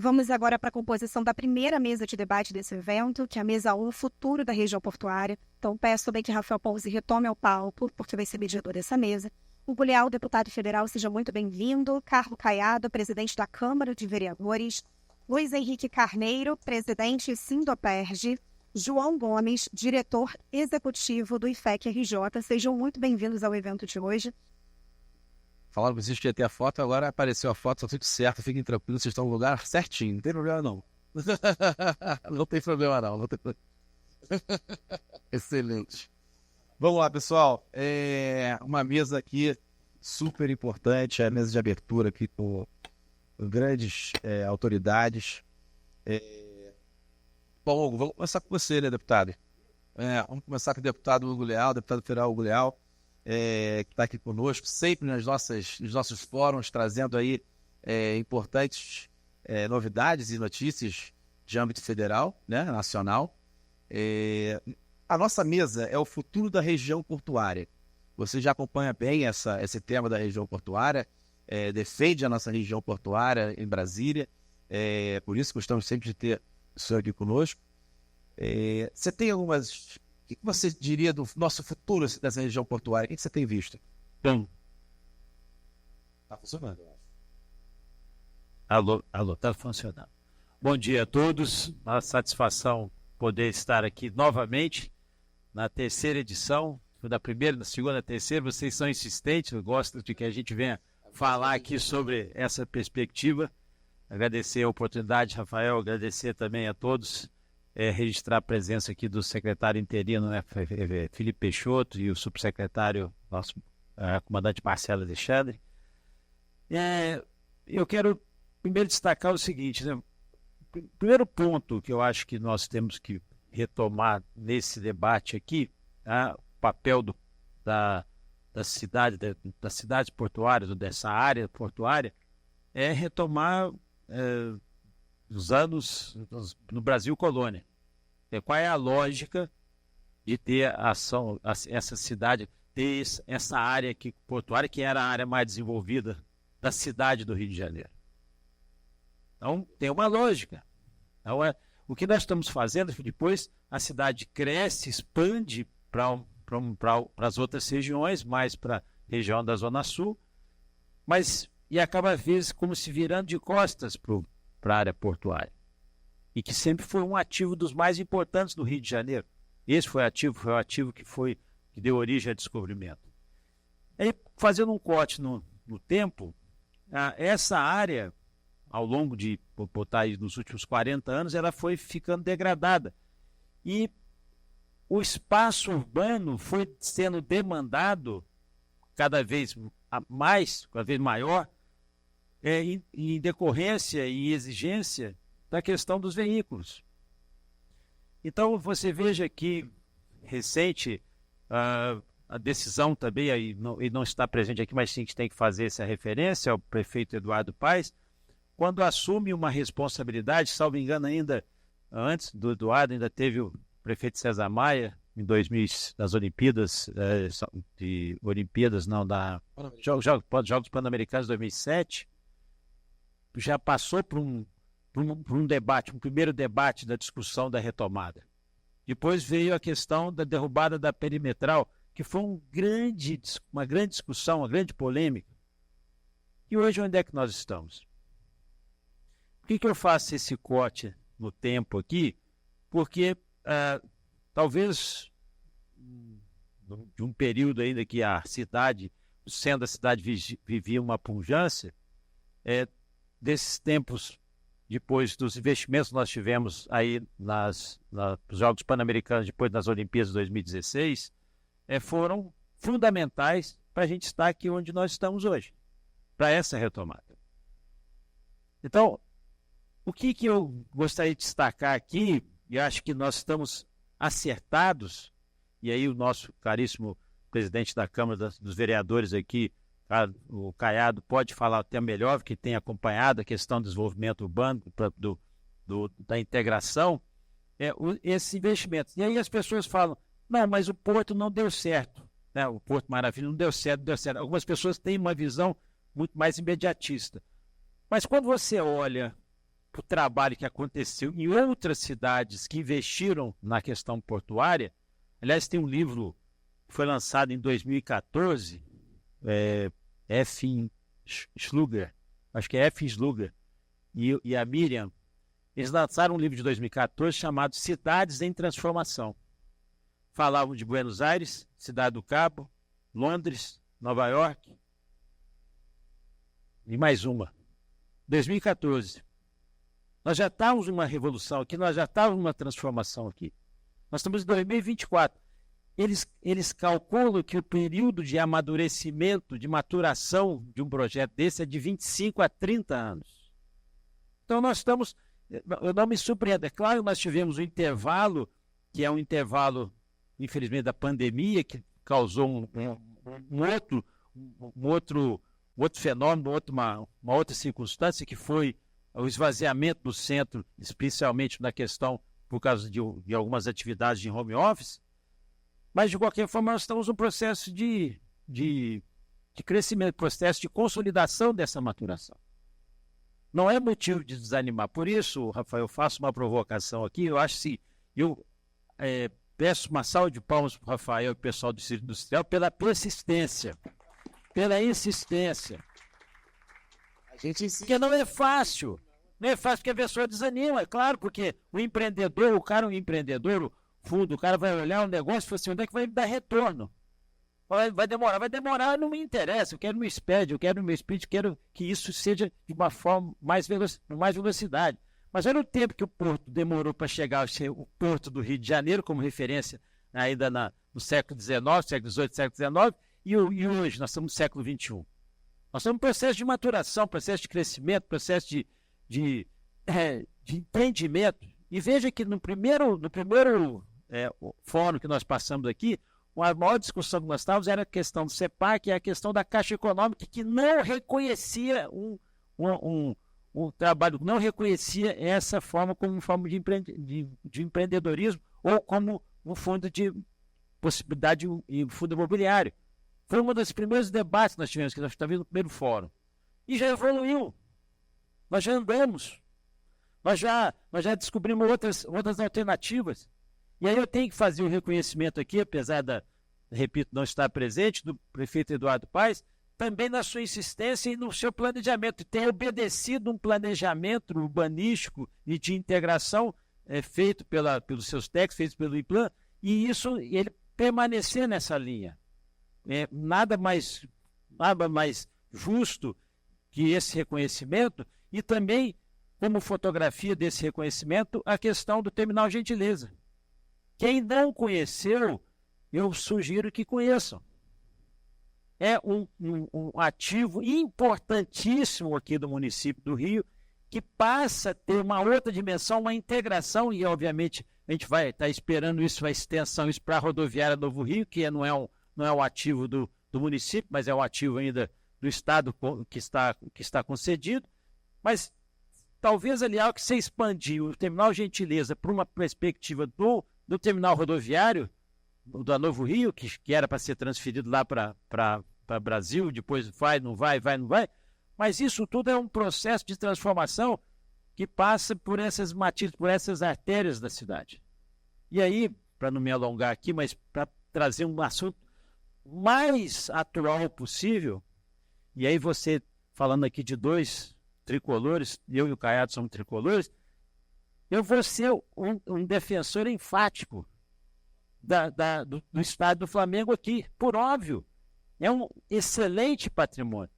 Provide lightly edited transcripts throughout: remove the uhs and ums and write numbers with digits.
Vamos agora para a composição da primeira mesa de debate desse evento, que é a mesa 1, Futuro da Região Portuária. Então, peço também que Rafael Ponzi retome ao palco, porque vai ser mediador dessa mesa. O Gulial, deputado federal, seja muito bem-vindo. Carlos Caiado, presidente da Câmara de Vereadores. Luiz Henrique Carneiro, presidente Sindoperj. João Gomes, diretor executivo do IFEC-RJ. Sejam muito bem-vindos ao evento de hoje. Falaram que vocês tinham ter a foto, agora apareceu a foto, tá tudo certo, fiquem tranquilos, vocês estão no lugar certinho, não tem problema não. Não tem problema não, não tem problema. Excelente. Vamos lá, pessoal, uma mesa aqui super importante, é a mesa de abertura aqui com grandes autoridades. Bom, vamos começar com você, né, deputado? Vamos começar com o deputado Hugo Leal, deputado federal Hugo Leal. Que está aqui conosco, sempre nos nossos fóruns, trazendo aí importantes novidades e notícias de âmbito federal, né, nacional. A nossa mesa é o futuro da região portuária. Você já acompanha bem esse tema da região portuária, defende a nossa região portuária em Brasília, por isso gostamos sempre de ter o senhor aqui conosco. Você tem algumas... O que você diria do nosso futuro dessa região portuária? O que você tem visto? Bom. Está funcionando, eu acho. Alô, está funcionando. Bom dia a todos. Uma satisfação poder estar aqui novamente na terceira edição. Da primeira, na segunda, na terceira. Vocês são insistentes, eu gosto de que a gente venha falar aqui sobre essa perspectiva. Agradecer a oportunidade, Rafael, agradecer também a todos. Registrar a presença aqui do secretário interino, né, Felipe Peixoto, e o subsecretário, nosso comandante Marcelo Alexandre. Eu quero primeiro destacar o seguinte, né, o primeiro ponto que eu acho que nós temos que retomar nesse debate aqui, o papel das cidades portuárias, ou dessa área portuária, é retomar os anos no Brasil colônia. Qual é a lógica de ter essa cidade, ter essa área aqui portuária, que era a área mais desenvolvida da cidade do Rio de Janeiro? Então, tem uma lógica. Então, o que nós estamos fazendo, depois a cidade cresce, expande para as outras regiões, mais para a região da Zona Sul, e acaba, às vezes, como se virando de costas para a área portuária, e que sempre foi um ativo dos mais importantes do Rio de Janeiro. Esse foi o ativo que deu origem ao descobrimento. Aí, fazendo um corte no tempo, essa área, ao longo de, botar aí, nos últimos 40 anos, ela foi ficando degradada, e o espaço urbano foi sendo demandado cada vez mais, cada vez maior, em decorrência e exigência da questão dos veículos. Então, você veja que recente, a decisão também, e não está presente aqui, mas sim que tem que fazer essa referência ao prefeito Eduardo Paes, quando assume uma responsabilidade, salvo engano ainda, antes do Eduardo, ainda teve o prefeito César Maia, em 2000, das Olimpíadas, Jogos Pan-Americanos de 2007, já passou por um debate, um primeiro debate da discussão da retomada. Depois veio a questão da derrubada da perimetral, que foi uma grande discussão, uma grande polêmica. E hoje onde é que nós estamos? Por que eu faço esse corte no tempo aqui? Porque talvez de um período ainda que a cidade, sendo a cidade, vivia uma pujança, desses tempos, depois dos investimentos que nós tivemos aí nos Jogos Pan-Americanos, depois das Olimpíadas de 2016, foram fundamentais para a gente estar aqui onde nós estamos hoje, para essa retomada. Então, o que eu gostaria de destacar aqui, e acho que nós estamos acertados, e aí o nosso caríssimo presidente da Câmara dos Vereadores aqui, o Caiado, pode falar até melhor, porque tem acompanhado a questão do desenvolvimento urbano, da integração, esses investimentos. E aí as pessoas falam, não, mas o Porto não deu certo, né? O Porto Maravilha não deu certo. Algumas pessoas têm uma visão muito mais imediatista. Mas quando você olha o trabalho que aconteceu em outras cidades que investiram na questão portuária. Aliás, tem um livro que foi lançado em 2014, F. Schluger, acho que é F. Schluger, e a Miriam. Eles lançaram um livro de 2014 chamado Cidades em Transformação. Falavam de Buenos Aires, Cidade do Cabo, Londres, Nova York e mais uma. 2014. Nós já estávamos em uma revolução aqui, nós já estávamos em uma transformação aqui. Nós estamos em 2024. Eles calculam que o período de amadurecimento, de maturação de um projeto desse é de 25 a 30 anos. Então nós estamos... Eu não me surpreendo. É claro que nós tivemos um intervalo, que é um intervalo, infelizmente, da pandemia, que causou um outro fenômeno, uma outra circunstância, que foi o esvaziamento do centro, especialmente na questão por causa de algumas atividades de home office. Mas, de qualquer forma, nós estamos num processo de crescimento, processo de consolidação dessa maturação. Não é motivo de desanimar. Por isso, Rafael, eu faço uma provocação aqui. Eu acho que eu peço uma salva de palmas para o Rafael e o pessoal do Distrito Industrial pela persistência, pela insistência. Porque não é fácil. Não é fácil porque a pessoa desanima, é claro, porque o empreendedor, o cara vai olhar o negócio e falar assim, onde é que vai me dar retorno? Vai demorar, não me interessa, eu quero no SPED, eu quero no meu speed, quero que isso seja de uma forma mais velocidade. Mas olha o tempo que o Porto demorou para chegar, o Porto do Rio de Janeiro, como referência ainda no século XIX, século XVIII, século XIX, e hoje nós estamos no século XXI. Nós estamos em processo de maturação, processo de crescimento, processo de empreendimento. E veja que no primeiro fórum que nós passamos aqui, a maior discussão que nós estávamos era a questão do CEPAC, e a questão da Caixa Econômica, que não reconhecia um trabalho, não reconhecia essa forma como uma forma de empreendedorismo ou como um fundo de possibilidade e fundo imobiliário. Foi um dos primeiros debates que nós tivemos, que nós estávamos no primeiro fórum. E já evoluiu. Nós já andamos. Nós já descobrimos outras alternativas. E aí eu tenho que fazer um reconhecimento aqui, apesar repito, não estar presente, do prefeito Eduardo Paes, também na sua insistência e no seu planejamento. Tem obedecido um planejamento urbanístico e de integração feito pelos seus técnicos, feito pelo IPLAN, e ele permanecer nessa linha. Nada mais justo que esse reconhecimento, e também, como fotografia desse reconhecimento, a questão do Terminal Gentileza. Quem não conheceu, eu sugiro que conheçam. É um ativo importantíssimo aqui do município do Rio, que passa a ter uma outra dimensão, uma integração, e obviamente a gente vai estar esperando isso, a extensão isso para a rodoviária Novo Rio, que não é um ativo do município, mas é um ativo ainda do Estado que está concedido. Mas talvez ali algo que você expandir o Terminal Gentileza para uma perspectiva do terminal rodoviário da Novo Rio, que era para ser transferido lá para Brasil, depois vai, não vai, mas isso tudo é um processo de transformação que passa por essas matizes, por essas artérias da cidade. E aí, para não me alongar aqui, mas para trazer um assunto mais atual possível, e aí você, falando aqui de dois tricolores, eu e o Caiado somos tricolores, eu vou ser um defensor enfático do estado do Flamengo aqui, por óbvio. É um excelente patrimônio.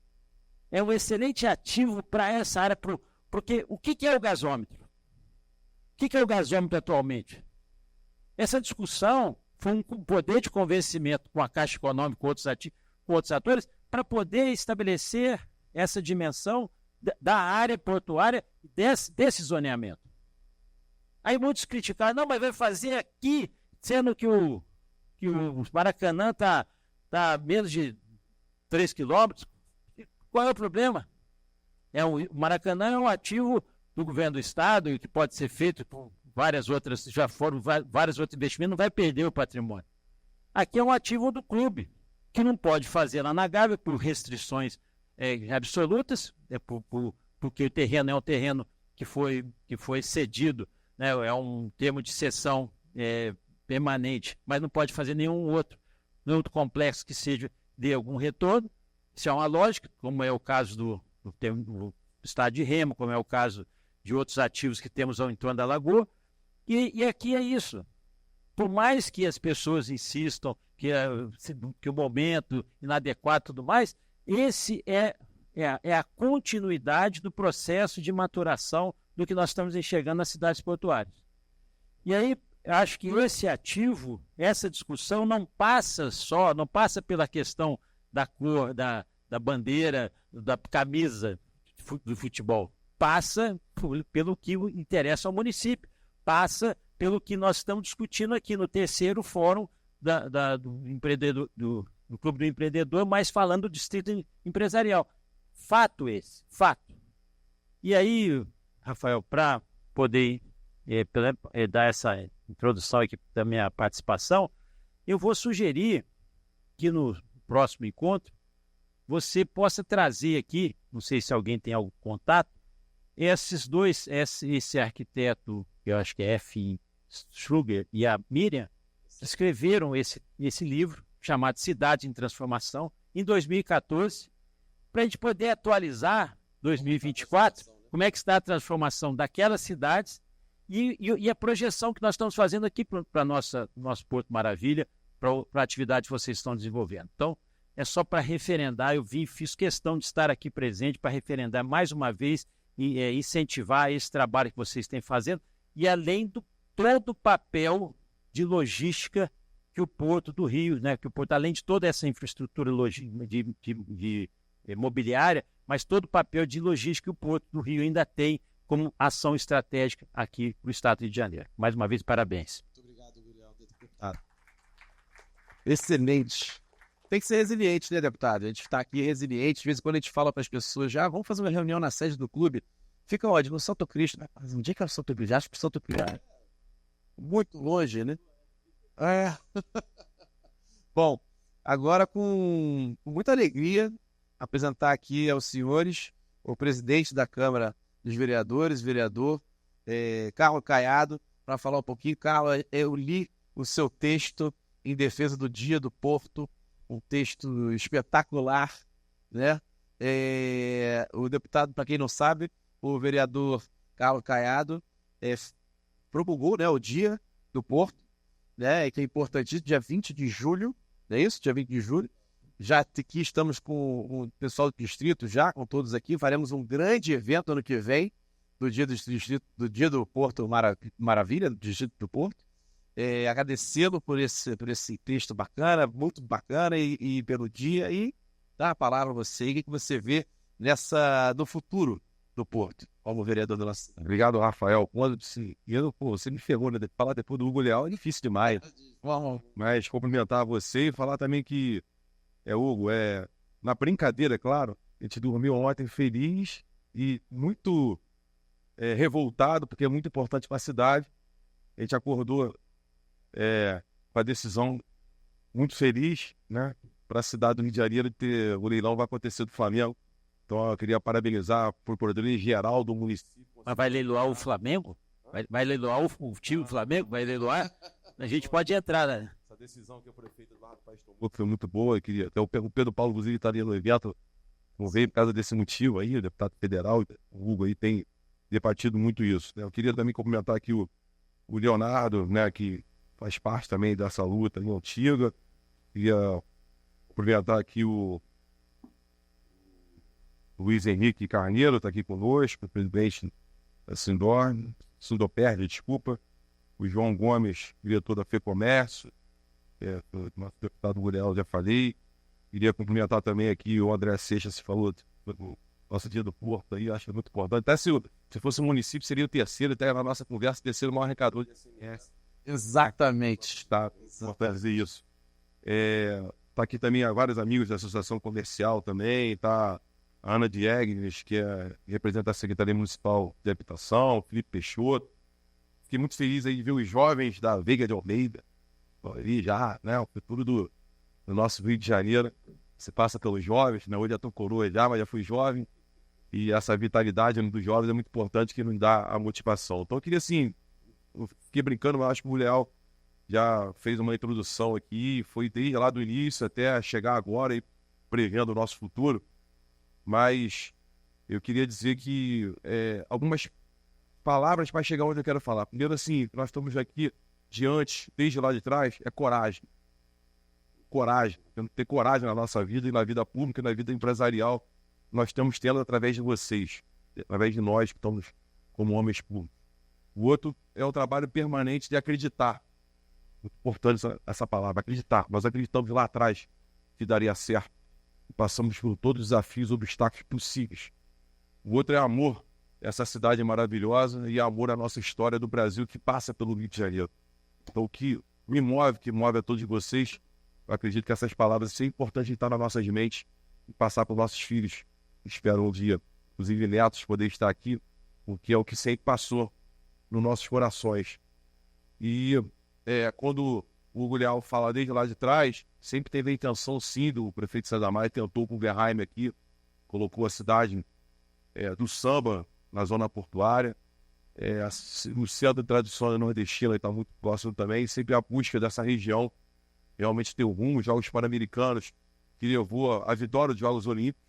É um excelente ativo para essa área. Porque o que é o gasômetro? O que é o gasômetro atualmente? Essa discussão foi um poder de convencimento com a Caixa Econômica, com outros atores, para poder estabelecer essa dimensão da área portuária desse zoneamento. Aí muitos criticaram, não, mas vai fazer aqui, sendo que o Maracanã está a menos de 3 quilômetros. Qual é o problema? O Maracanã é um ativo do governo do Estado e que pode ser feito por várias outros investimentos, não vai perder o patrimônio. Aqui é um ativo do clube, que não pode fazer lá na Gávea por restrições absolutas, porque o terreno é um terreno que foi cedido, né? É um termo de cessão permanente, mas não pode fazer nenhum outro complexo que seja de algum retorno. Isso é uma lógica, como é o caso do estado de Remo, como é o caso de outros ativos que temos ao entorno da lagoa. E aqui é isso. Por mais que as pessoas insistam que o momento inadequado e tudo mais, esse é a continuidade do processo de maturação do que nós estamos enxergando nas cidades portuárias. E aí, acho que esse ativo, essa discussão não passa pela questão da cor, da bandeira, da camisa do futebol. Passa pelo que interessa ao município, passa pelo que nós estamos discutindo aqui no terceiro fórum do Clube do Empreendedor, mas falando do distrito empresarial. Fato esse, fato. E aí, Rafael, para poder dar essa introdução aqui da minha participação, eu vou sugerir que no próximo encontro você possa trazer aqui, não sei se alguém tem algum contato, esse arquiteto, eu acho que é F. Schruger e a Miriam, escreveram esse livro chamado Cidade em Transformação em 2014, para a gente poder atualizar 2024, como é que está a transformação daquelas cidades e a projeção que nós estamos fazendo aqui para nosso Porto Maravilha, para a atividade que vocês estão desenvolvendo. Então, é só para referendar, fiz questão de estar aqui presente para referendar mais uma vez e incentivar esse trabalho que vocês têm fazendo, e além do todo o papel de logística que o Porto do Rio, né, que o Porto, além de toda essa infraestrutura de imobiliária, mas todo o papel de logística que o Porto do Rio ainda tem como ação estratégica aqui para o Estado do Rio de Janeiro. Mais uma vez, parabéns. Muito obrigado, Guilherme, deputado. Excelente. Tem que ser resiliente, né, deputado? A gente está aqui resiliente. De vez em quando a gente fala para as pessoas, vamos fazer uma reunião na sede do clube. Fica onde? No Santo Cristo. Mas onde é que é o Santo Cristo? Acho que o Santo Cristo é muito longe, né? Bom, agora com muita alegria, apresentar aqui aos senhores o presidente da Câmara dos Vereadores, vereador Carlos Caiado, para falar um pouquinho. Carlos, eu li o seu texto em defesa do Dia do Porto, um texto espetacular, né? O deputado, para quem não sabe, o vereador Carlos Caiado promulgou, né, o Dia do Porto, né, que é importantíssimo, dia 20 de julho, não é isso? Dia 20 de julho. Já aqui estamos com o pessoal do distrito, com todos aqui, faremos um grande evento ano que vem, do Dia do Porto Maravilha, do Distrito do Porto. Agradecê-lo por esse texto bacana, muito bacana, e pelo dia, e dar a palavra a você, o que você vê no futuro do Porto, como vereador da nossa. Obrigado, Rafael. Você me ferrou, né? Falar depois do Hugo Leal é difícil demais. Mas cumprimentar você e falar também que, Hugo, na brincadeira, claro, a gente dormiu ontem feliz e muito revoltado, porque é muito importante para a cidade. A gente acordou com a decisão muito feliz, né? Para a cidade do Rio de Janeiro ter o leilão vai acontecer do Flamengo. Então eu queria parabenizar por poder geral do município. Mas vai leiloar o Flamengo? Vai leiloar o time do Flamengo? Vai leiloar? A gente pode entrar, né? Essa decisão que o prefeito Eduardo Paes tomou foi muito boa. Até o Pedro Paulo, inclusive, estaria no evento. Não veio por causa desse motivo aí, o deputado federal, o Hugo aí tem debatido muito isso, né? Eu queria também cumprimentar aqui o Leonardo, né, que faz parte também dessa luta antiga. Queria cumprimentar aqui o Luiz Henrique Carneiro, está aqui conosco, o presidente da Sindoper, desculpa. O João Gomes, diretor da FEComércio, o nosso deputado Gurel, já falei. Queria cumprimentar também aqui o André Seixas, se falou do nosso Dia do Porto aí, acho muito importante. Até se fosse um município, seria o terceiro, até na nossa conversa, o terceiro maior arrecadador de SMS. Exatamente. Tá, importante dizer isso. Tá aqui também vários amigos da Associação Comercial também, tá a Ana Diegnes, que representa a Secretaria Municipal de Habitação, Felipe Peixoto. Fiquei muito feliz aí de ver os jovens da Veiga de Almeida, ali já, né, o futuro do nosso Rio de Janeiro. Você passa pelos jovens, né, hoje já estou coroa já, mas já fui jovem. E essa vitalidade dos jovens é muito importante, que nos dá a motivação. Então eu queria, assim, eu fiquei brincando, mas acho que o Leal já fez uma introdução aqui, foi desde lá do início até chegar agora e prevendo o nosso futuro. Mas eu queria dizer que algumas palavras para chegar onde eu quero falar. Primeiro, assim, nós estamos aqui diante, desde lá de trás, é coragem. Coragem. Temos que ter coragem na nossa vida e na vida pública e na vida empresarial. Nós estamos tendo através de vocês, através de nós que estamos como homens públicos. O outro é o trabalho permanente de acreditar. Muito importante essa palavra, acreditar. Nós acreditamos lá atrás que daria certo. Passamos por todos os desafios, obstáculos possíveis. O outro é amor. Essa cidade é maravilhosa e amor à nossa história do Brasil, que passa pelo Rio de Janeiro. Então, o que me move, que move a todos vocês, eu acredito que essas palavras são importantes estar nas nossas mentes e passar para os nossos filhos. Espero um dia, inclusive netos, poder estar aqui, porque é o que sempre passou nos nossos corações. E quando o Hugo Leal fala desde lá de trás, sempre teve a intenção, sim, do prefeito César Maia, tentou com o Guggenheim aqui, colocou a cidade do samba na zona portuária, o centro de tradição nordestina está muito próximo também, sempre a busca dessa região realmente ter o rumo, os Jogos Pan-Americanos, que levou a vitória dos Jogos Olímpicos,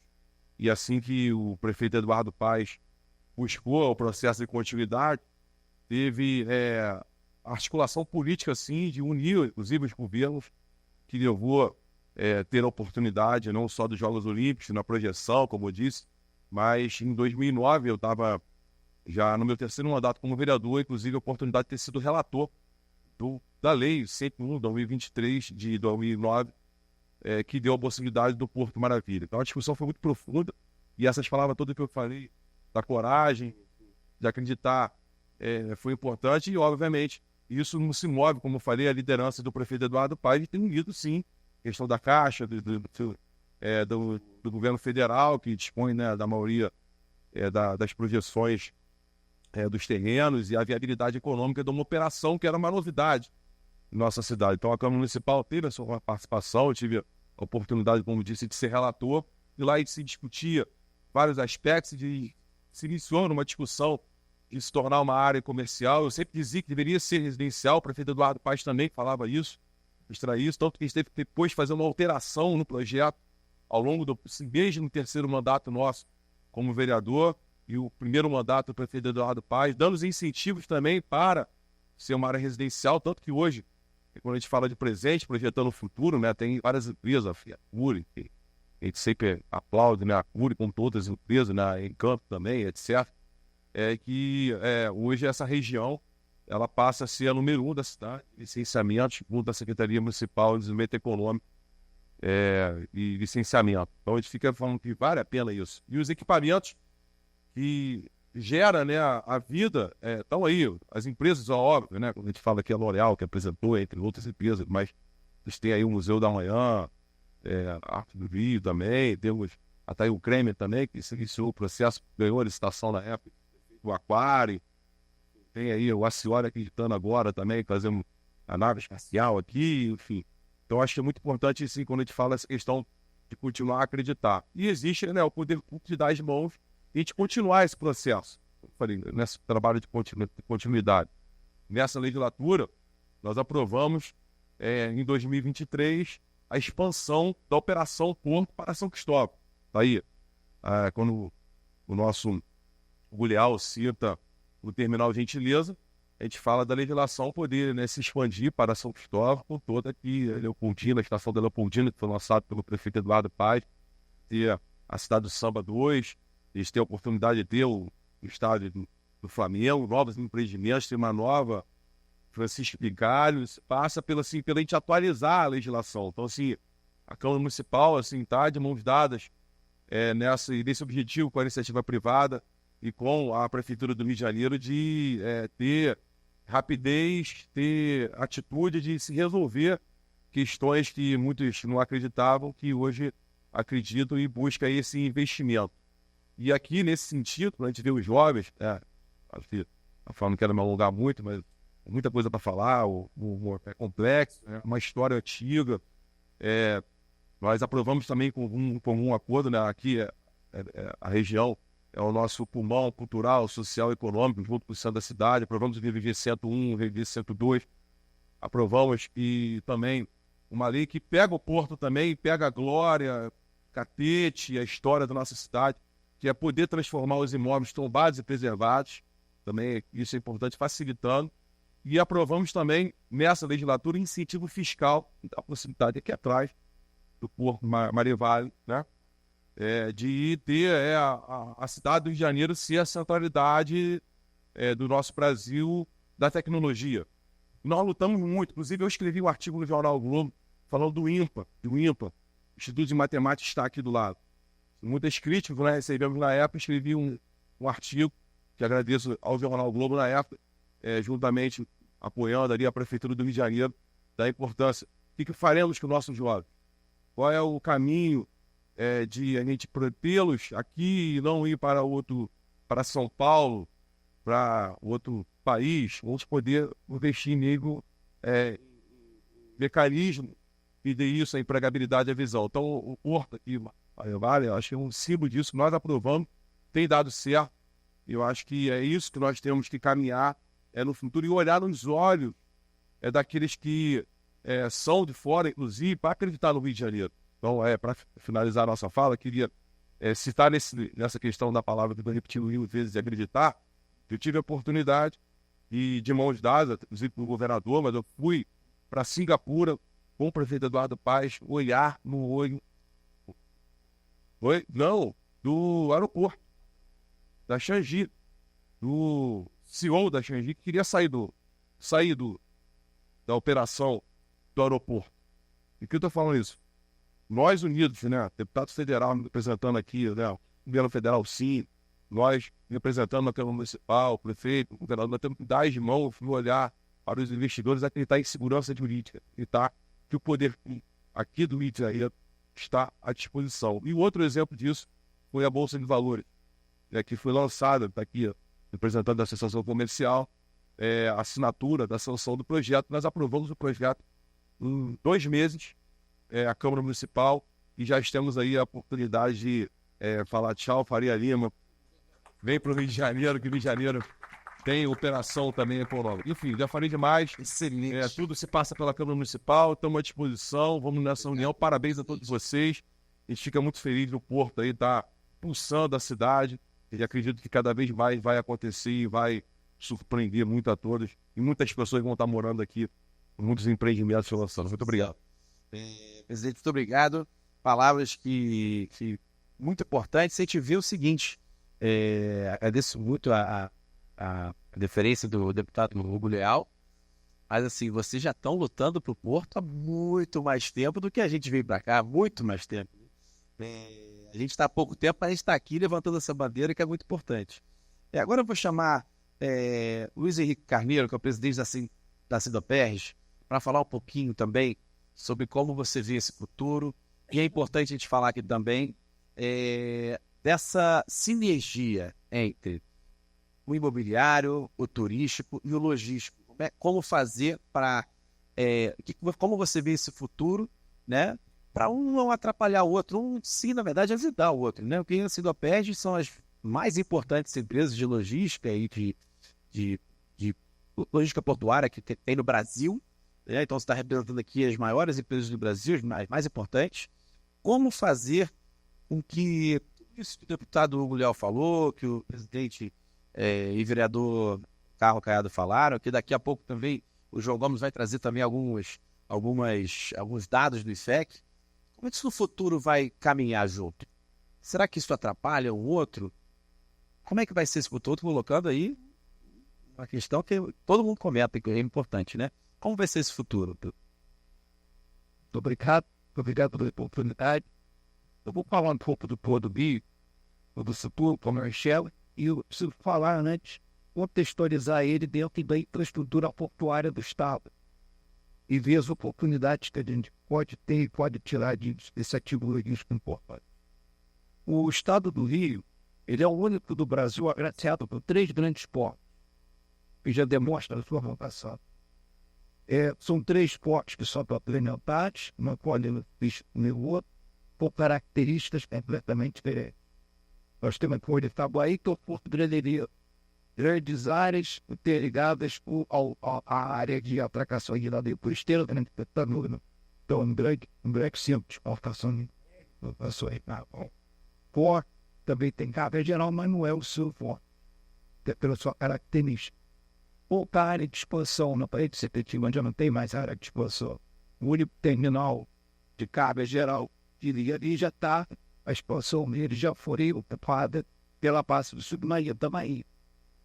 e assim que o prefeito Eduardo Paes buscou o processo de continuidade, teve articulação política, sim, de unir, inclusive, os governos, que levou ter a oportunidade, não só dos Jogos Olímpicos, na projeção, como eu disse, mas em 2009 eu estava já no meu terceiro mandato como vereador, inclusive a oportunidade de ter sido relator da Lei 101/2023 de 2009, que deu a possibilidade do Porto Maravilha. Então a discussão foi muito profunda e essas palavras todas que eu falei, da coragem, de acreditar, foi importante e, obviamente, isso não se move, como eu falei, a liderança do prefeito Eduardo Paes, e tem unido, sim, a questão da Caixa, do governo federal, que dispõe, né, da maioria das projeções dos terrenos e a viabilidade econômica de uma operação que era uma novidade em nossa cidade. Então a Câmara Municipal teve a sua participação, eu tive a oportunidade, como disse, de ser relator, e lá se discutia vários aspectos, se iniciou numa discussão de se tornar uma área comercial. Eu sempre dizia que deveria ser residencial, o prefeito Eduardo Paes também falava isso, extrair isso, tanto que a gente teve que depois fazer uma alteração no projeto ao longo mesmo no terceiro mandato nosso como vereador, e o primeiro mandato do prefeito Eduardo Paes, dando os incentivos também para ser uma área residencial, tanto que hoje, quando a gente fala de presente, projetando o futuro, né, tem várias empresas, a Fiacuri, a gente sempre aplaude, né, a Curi com todas as empresas, né, em campo também, etc. Hoje essa região ela passa a ser a número 1 da cidade, licenciamento, junto da Secretaria Municipal de Desenvolvimento Econômico e licenciamento. Então a gente fica falando que vale a pena isso. E os equipamentos que gera, né, a vida, estão aí, as empresas, óbvio, né, quando a gente fala que a L'Oréal, que apresentou, entre outras empresas, mas eles têm aí o Museu da Manhã, a Arte do Rio também, temos até o Creme também, que se iniciou o processo, ganhou a licitação na época, o Aquário, tem aí o Acioli acreditando agora também, fazendo a nave espacial aqui, enfim. Então acho que é muito importante, sim, quando a gente fala essa questão de continuar a acreditar. E existe, né, o poder público de dar as mãos e a gente continuar esse processo. Eu falei, nesse trabalho de continuidade. Nessa legislatura, nós aprovamos, em 2023, a expansão da Operação Porto para São Cristóvão. Tá aí, quando o nosso Leal cita o terminal Gentileza, a gente fala da legislação poder, né, se expandir para São Cristóvão, com toda aqui, Leopoldina, a estação da Leopoldina, que foi lançada pelo prefeito Eduardo Paes, ter a cidade do Samba 2, eles têm a oportunidade de ter o estádio do Flamengo, novos empreendimentos, tem uma nova Francisco Vigário, passa pela gente atualizar a legislação. Então, assim, a Câmara Municipal, assim, está de mãos dadas nesse objetivo com a iniciativa privada e com a Prefeitura do Rio de Janeiro de ter rapidez, ter atitude de se resolver questões que muitos não acreditavam, que hoje acreditam e buscam esse investimento. E aqui, nesse sentido, quando a gente vê os jovens, acho que a forma não quero me alongar muito, mas muita coisa para falar, é complexo, uma história antiga. Nós aprovamos também com um comum acordo, né? Aqui a região é o nosso pulmão cultural, social e econômico, junto com o centro da cidade. Aprovamos o VVG 101, o VVG 102. Aprovamos e também uma lei que pega o Porto também, pega a glória, catete, a história da nossa cidade, que é poder transformar os imóveis tombados e preservados. Também isso é importante, facilitando. E aprovamos também, nessa legislatura, incentivo fiscal da possibilidade aqui atrás do Porto Marivale, né? De ter a cidade do Rio de Janeiro ser a centralidade do nosso Brasil da tecnologia. Nós lutamos muito, inclusive eu escrevi um artigo no Jornal Globo falando do INPA, o Instituto de Matemática está aqui do lado. Muitas críticas nós recebemos na época, escrevi um artigo que agradeço ao Jornal Globo na época, juntamente apoiando ali a Prefeitura do Rio de Janeiro, da importância. O que faremos com os nossos jovens? Qual é o caminho de a gente tê-los aqui e não ir para São Paulo, para outro país, vamos poder investir nele mecanismo e de isso a empregabilidade e a visão. Então, o Porto aqui, vale, acho que é um símbolo disso, nós aprovamos, tem dado certo, eu acho que é isso que nós temos que caminhar no futuro e olhar nos olhos daqueles que são de fora, inclusive, para acreditar no Rio de Janeiro. Então, para finalizar a nossa fala, queria citar nessa questão da palavra que eu estou repetindo mil vezes, de acreditar. Eu tive a oportunidade de mãos dadas, inclusive com o governador, mas eu fui para Singapura com o prefeito Eduardo Paes, olhar no olho do aeroporto, da Changi, do CEO da Changi, que queria sair da operação do aeroporto. E que eu estou falando isso? Nós unidos, né, deputado federal representando aqui, né, o governo federal sim, nós representando a Câmara Municipal, o prefeito, o governador, nós temos que dar as mãos no olhar para os investidores, acreditar em segurança jurídica, acreditar que o poder aqui do Rio de Janeiro está à disposição. E o outro exemplo disso foi a Bolsa de Valores, que foi lançada, está aqui, representante da Associação Comercial, a assinatura da sanção do projeto. Nós aprovamos o projeto em 2 meses, a Câmara Municipal, e já temos aí a oportunidade de falar tchau, Faria Lima, vem para o Rio de Janeiro, que o Rio de Janeiro tem operação também econômica. Enfim, já falei demais. Excelente. Tudo se passa pela Câmara Municipal, estamos à disposição, vamos nessa união. Parabéns a todos vocês. A gente fica muito feliz no Porto aí, tá pulsando a cidade. E acredito que cada vez mais vai acontecer e vai surpreender muito a todos. E muitas pessoas vão estar morando aqui, muitos empreendimentos lançando. Muito obrigado. Presidente, muito obrigado. Palavras que muito importantes. A gente vê o seguinte, agradeço muito a deferência do deputado Hugo Leal, mas assim, vocês já estão lutando para o Porto há muito mais tempo do que a gente veio para cá, muito mais tempo. A gente está há pouco tempo, mas a gente está aqui levantando essa bandeira que é muito importante. Agora eu vou chamar Luiz Henrique Carneiro, que é o presidente da Sidoperres, para falar um pouquinho também sobre como você vê esse futuro. E é importante a gente falar aqui também dessa sinergia entre o imobiliário, o turístico e o logístico. Como fazer para... como você vê esse futuro, né? Para um não atrapalhar o outro, sim, na verdade, ajudar o outro, né? Porque a Sidoperres são as mais importantes empresas de logística e de logística portuária que tem no Brasil, né? Então você está representando aqui as maiores empresas do Brasil, as mais importantes. Como fazer com que isso que o deputado Hugo Leal falou, que o presidente e vereador Carlos Caiado falaram, que daqui a pouco também o João Gomes vai trazer também alguns dados do IFEC. Como é que isso no futuro vai caminhar junto? Será que isso atrapalha um outro? Como é que vai ser esse futuro? Estou colocando aí uma questão que todo mundo comenta, que é importante, né? Como vai ser esse futuro? Muito obrigado pela oportunidade. Eu vou falar um pouco do Porto do Rio, do futuro comercial, e eu preciso falar antes, contextualizar ele dentro da infraestrutura portuária do Estado e ver as oportunidades que a gente pode ter e pode tirar desse ativo logístico importante. O Estado do Rio, ele é o único do Brasil agraciado por 3 grandes portos, que já demonstra a sua vocação. São 3 portos que são complementares, não podem existir no outro, por características completamente diferentes. Nós temos a Porto de Itaguaí, que é o Porto Grande, grandes áreas interligadas à área de atracação de navio por esteira, né? Então, um grande centro de exportação de ações. Porto também tem carga geral, mas não é o seu forte, pela sua característica. Pouca área de expansão na parede separativa, onde já não tem mais área de expansão. O único terminal de carga geral ali já está, a expansão dele já foi ocupada pela base do submarino da Bahia.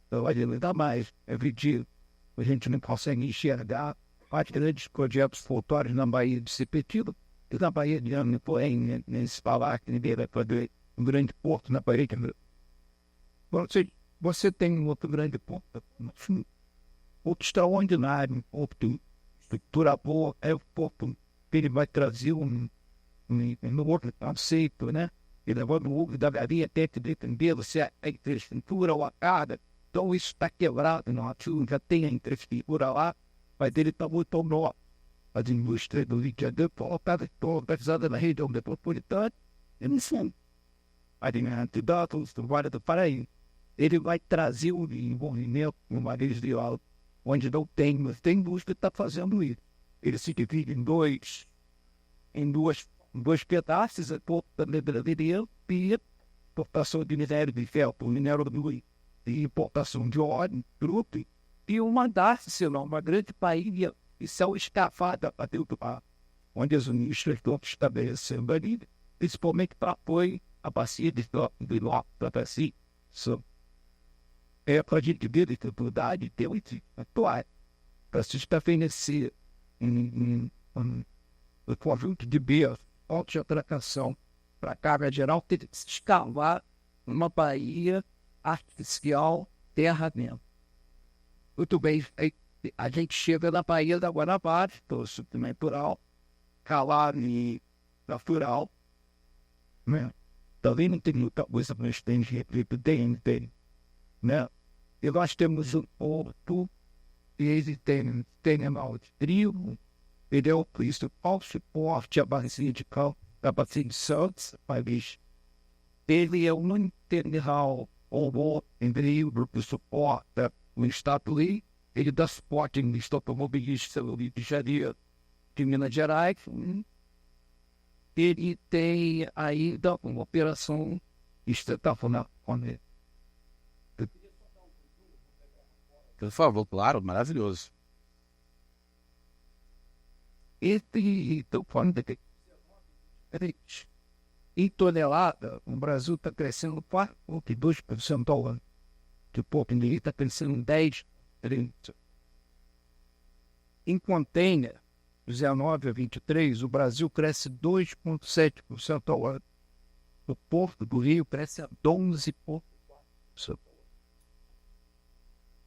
Então, ainda mais, é ridículo. A gente não consegue enxergar mais grandes projetos portuários na Baía de Sepetiba e na Baía de Anipoém, nesse falar que ninguém vai fazer um grande porto na Baía de Você tem um outro grande porto, outro extraordinário, um porto estrutura boa, é o porto que ele vai trazer um outro conceito, né? Ele vai no outro da galinha, tem que defender se a infraestrutura ou a carga. Então isso está quebrado, não, já tem a infraestrutura lá, mas ele está muito novo. As indústrias do Rio de Janeiro estão pesadas na região metropolitana, e não são. A antidatos do Vale do Paraíba. Ele vai trazer o envolvimento numa região onde não tem, mas tem indústria que está fazendo isso. Ele se divide em dois pedaços, a porta brasileira e importação de minério de ferro, minério de luz, e importação de óleo, grupo, e uma uma grande baía, e são escavadas para dentro do mar, onde as indústrias estão estabelecendo ali, principalmente para apoio à bacia de Norte, para assim, para a gente ver a dificuldade de ter um atuar, para se estabelecer um conjunto de vias de atracação para carga geral, ter que se escavar uma baía artificial terra dentro. Muito bem, aí a gente chega na Baía da Guanabara, então subnatural, calar e natural, né? Também não tem muita coisa, mas tem né? E nós temos um porto, e ele tem animal de trigo, ele é o principal suporte à bacia de Santos, mas ele é um terminal livro que suporta o Estado ali, ele dá suporte em lista automobilística do Rio de Janeiro, de Minas Gerais. Ele tem ainda uma operação estatal. Por favor, claro, maravilhoso. Então, falando de em tonelada, o Brasil está crescendo 4,2% ao ano. De pouco em está crescendo 10%. Em container, 19 a 23, o Brasil cresce 2,7% ao ano. O Porto do Rio cresce a 12,4%.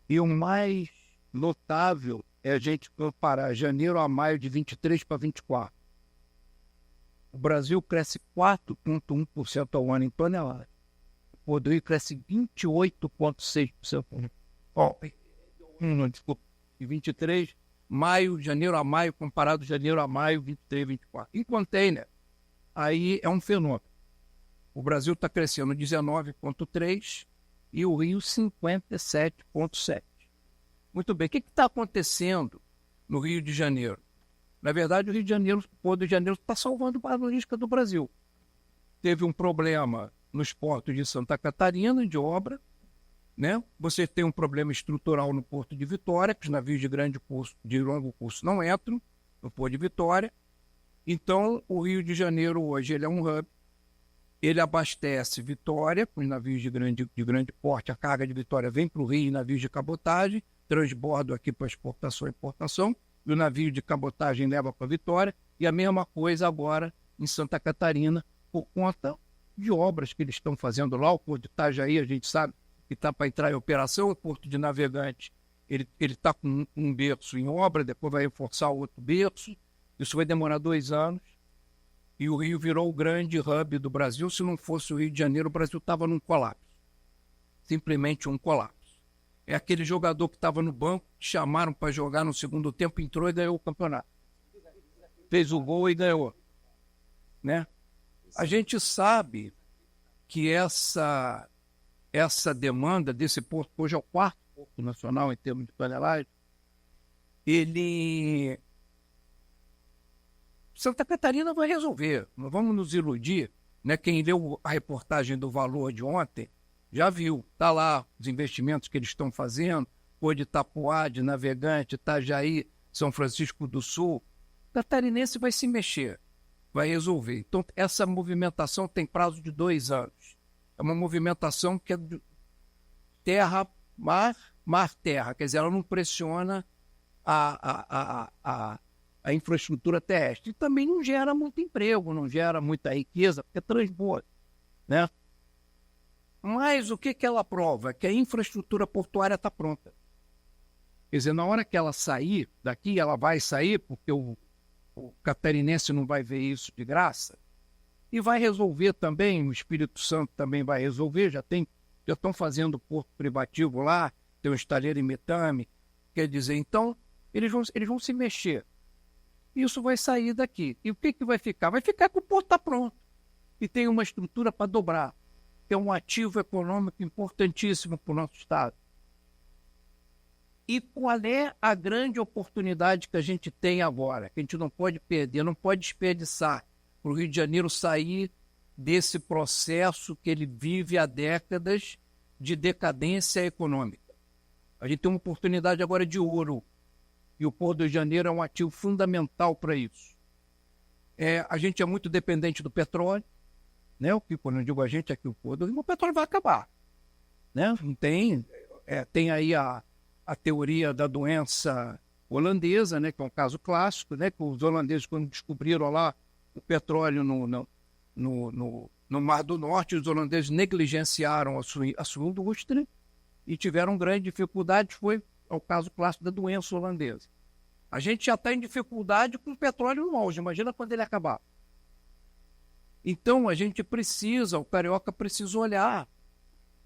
E o mais notável é a gente comparar janeiro a maio de 23 para 24. O Brasil cresce 4,1% ao ano em tonelada. O Porto do Rio cresce 28,6%. Desculpa. Em 23, janeiro a maio, comparado janeiro a maio, 23, 24. Em container, aí é um fenômeno. O Brasil está crescendo 19,3% e o Rio 57,7%. Muito bem, o que está acontecendo no Rio de Janeiro? Na verdade, o Porto de Janeiro está salvando a logística do Brasil. Teve um problema nos portos de Santa Catarina, de obra, né? Você tem um problema estrutural no Porto de Vitória, que os navios de longo curso não entram no Porto de Vitória. Então, o Rio de Janeiro hoje ele é um hub. Ele abastece Vitória, com os navios de grande porte. A carga de Vitória vem para o Rio em navios de cabotagem, transbordo aqui para exportação e importação, e o navio de cabotagem leva para Vitória, e a mesma coisa agora em Santa Catarina, por conta de obras que eles estão fazendo lá. O Porto de Itajaí, a gente sabe que está para entrar em operação, o Porto de Navegantes, ele está com um berço em obra, depois vai reforçar o outro berço, isso vai demorar 2 anos, e o Rio virou o grande hub do Brasil. Se não fosse o Rio de Janeiro, o Brasil estava num colapso, simplesmente um colapso. É aquele jogador que estava no banco, chamaram para jogar no segundo tempo, entrou e ganhou o campeonato. Fez o gol e ganhou. Né? A gente sabe que essa demanda desse porto, que hoje é o 4º porto nacional em termos de tonelagem, Santa Catarina vai resolver. Não vamos nos iludir, né? Quem leu a reportagem do Valor de ontem já viu. Está lá os investimentos que eles estão fazendo, Pôr de Itapuá, de Navegante, Itajaí, São Francisco do Sul. O catarinense vai se mexer, vai resolver. Então, essa movimentação tem prazo de 2 anos. É uma movimentação que é de terra, mar, mar-terra. Quer dizer, ela não pressiona a infraestrutura terrestre. E também não gera muito emprego, não gera muita riqueza, porque é transbordo, né? Mas o que ela prova? Que a infraestrutura portuária está pronta. Quer dizer, na hora que ela sair daqui, ela vai sair, porque o catarinense não vai ver isso de graça, e vai resolver também, o Espírito Santo também vai resolver, já estão fazendo porto privativo lá, tem um estaleiro em Metame, quer dizer, então, eles vão se mexer. Isso vai sair daqui. E o que vai ficar? Vai ficar que o porto está pronto. E tem uma estrutura para dobrar, que é um ativo econômico importantíssimo para o nosso Estado. E qual é a grande oportunidade que a gente tem agora, que a gente não pode perder, não pode desperdiçar, para o Rio de Janeiro sair desse processo que ele vive há décadas de decadência econômica? A gente tem uma oportunidade agora de ouro, e o Porto do Rio de Janeiro é um ativo fundamental para isso. A gente é muito dependente do petróleo, né? Quando eu digo a gente, é que o Porto do Rio, o petróleo vai acabar, né? Não tem aí a teoria da doença holandesa, né? Que é um caso clássico, né? Que os holandeses, quando descobriram lá o petróleo no Mar do Norte, os holandeses negligenciaram a sua indústria e tiveram grande dificuldade. Foi o caso clássico da doença holandesa. A gente já está em dificuldade com o petróleo no auge, imagina quando ele acabar. Então, a gente precisa, o carioca precisa olhar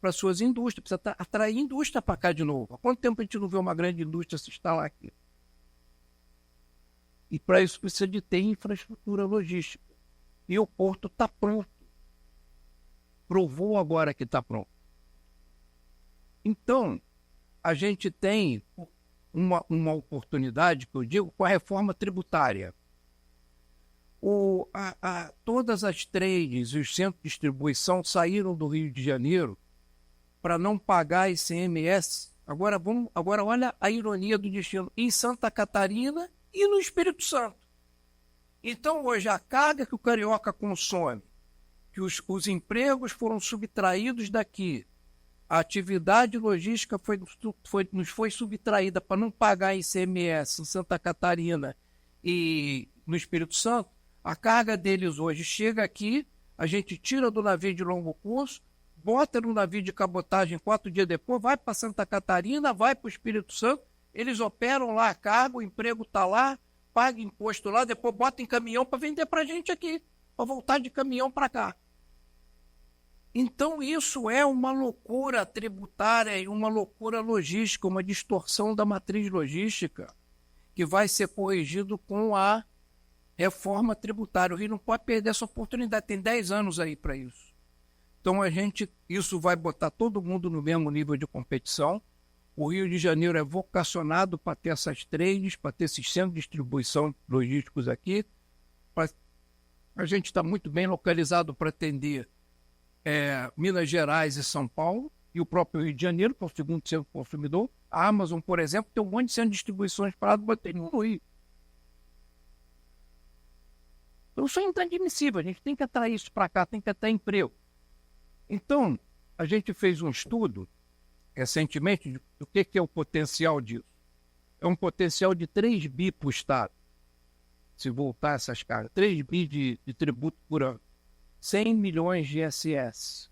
para suas indústrias, precisa atrair indústria para cá de novo. Há quanto tempo a gente não vê uma grande indústria se instalar aqui? E para isso precisa de ter infraestrutura logística. E o porto está pronto. Provou agora que está pronto. Então, a gente tem uma oportunidade, que eu digo, com a reforma tributária. Todas as trades e os centros de distribuição saíram do Rio de Janeiro para não pagar ICMS. Agora olha a ironia do destino. Em Santa Catarina e no Espírito Santo. Então, hoje, a carga que o carioca consome, que os empregos foram subtraídos daqui, a atividade logística nos foi subtraída para não pagar ICMS em Santa Catarina e no Espírito Santo. A carga deles hoje chega aqui, a gente tira do navio de longo curso, bota no navio de cabotagem 4 dias depois, vai para Santa Catarina, vai para o Espírito Santo, eles operam lá a carga, o emprego está lá, paga imposto lá, depois bota em caminhão para vender para a gente aqui, para voltar de caminhão para cá. Então, isso é uma loucura tributária e uma loucura logística, uma distorção da matriz logística, que vai ser corrigido com a reforma tributária. O Rio não pode perder essa oportunidade, tem 10 anos aí para isso. Então, isso vai botar todo mundo no mesmo nível de competição. O Rio de Janeiro é vocacionado para ter essas trades, para ter esses centros de distribuição logísticos aqui. A gente está muito bem localizado para atender Minas Gerais e São Paulo, e o próprio Rio de Janeiro, que é o segundo centro consumidor. A Amazon, por exemplo, tem um monte de centro de distribuições parados, mas tem no Rio. Então, isso é inadmissível. A gente tem que atrair isso para cá, tem que atrair emprego. Então, a gente fez um estudo recentemente do que é o potencial disso. É um potencial de 3 bi para o Estado, se voltar essas cargas. 3 bi de tributo por ano. 100 milhões de ISS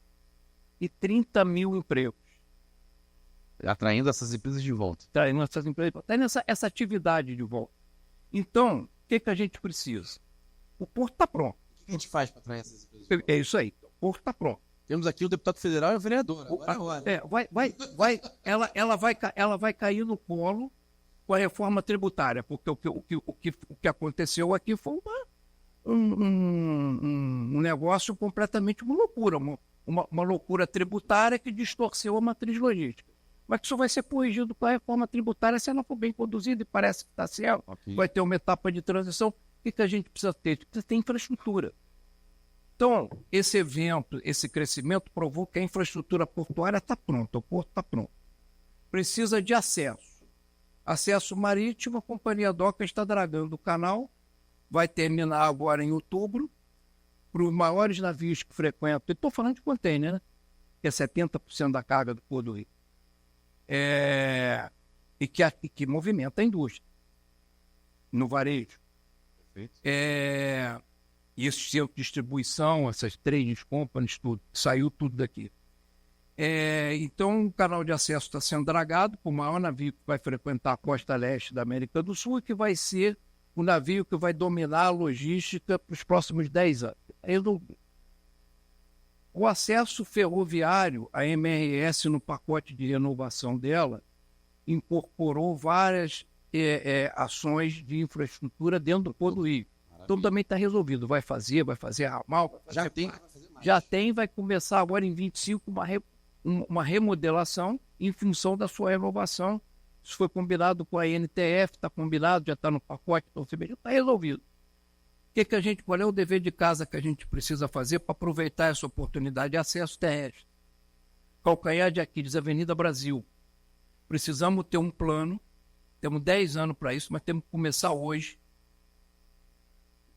e 30 mil empregos. Atraindo essas empresas de volta. Atraindo essas empresas de volta. Atraindo essa atividade de volta. Então, o que a gente precisa? O porto está pronto. O que a gente faz para atrair essas empresas? É isso aí. O porto está pronto. Temos aqui o deputado federal e o vereador. Ela vai cair no colo com a reforma tributária, porque o que aconteceu aqui foi um negócio completamente uma loucura, uma loucura tributária que distorceu a matriz logística. Mas que isso vai ser corrigido com a reforma tributária se ela for bem conduzida e parece que está certo. Ok. Vai ter uma etapa de transição. O que a gente precisa ter? Precisa ter infraestrutura. Então, esse evento, esse crescimento provou que a infraestrutura portuária está pronta, o porto está pronto. Precisa de acesso. Acesso marítimo, a Companhia Doca está dragando o canal, vai terminar agora em outubro, para os maiores navios que frequentam, estou falando de container, né? Que é 70% da carga do Porto do Rio. E que movimenta a indústria no varejo. E esse centro de distribuição, essas trading companies, tudo, saiu tudo daqui. Então, o canal de acesso está sendo dragado por o maior navio que vai frequentar a costa leste da América do Sul e que vai ser o navio que vai dominar a logística para os próximos 10 anos. O acesso ferroviário, a MRS, no pacote de renovação dela, incorporou várias ações de infraestrutura dentro do Porto do Rio. Então também está resolvido. Vai fazer ramal. Já tem, vai começar agora em 25 uma remodelação em função da sua renovação. Isso foi combinado com a INTF, está combinado, já está no pacote, então está resolvido. Qual é o dever de casa que a gente precisa fazer para aproveitar essa oportunidade de acesso terrestre? Calcanhar de Aquiles, Avenida Brasil. Precisamos ter um plano, temos 10 anos para isso, mas temos que começar hoje.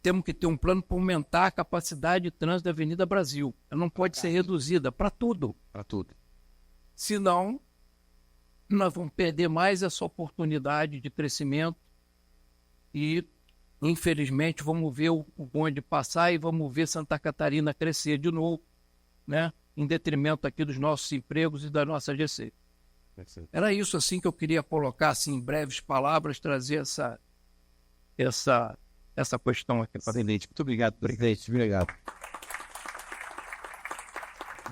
Temos que ter um plano para aumentar a capacidade de trânsito da Avenida Brasil. Ela não pode ser reduzida para tudo. Para tudo. Senão, nós vamos perder mais essa oportunidade de crescimento e, infelizmente, vamos ver o bonde passar e vamos ver Santa Catarina crescer de novo, né? Em detrimento aqui dos nossos empregos e da nossa GC. Era isso assim que eu queria colocar, assim, em breves palavras, trazer essa questão aqui. Excelente. Muito obrigado, presidente. Obrigado.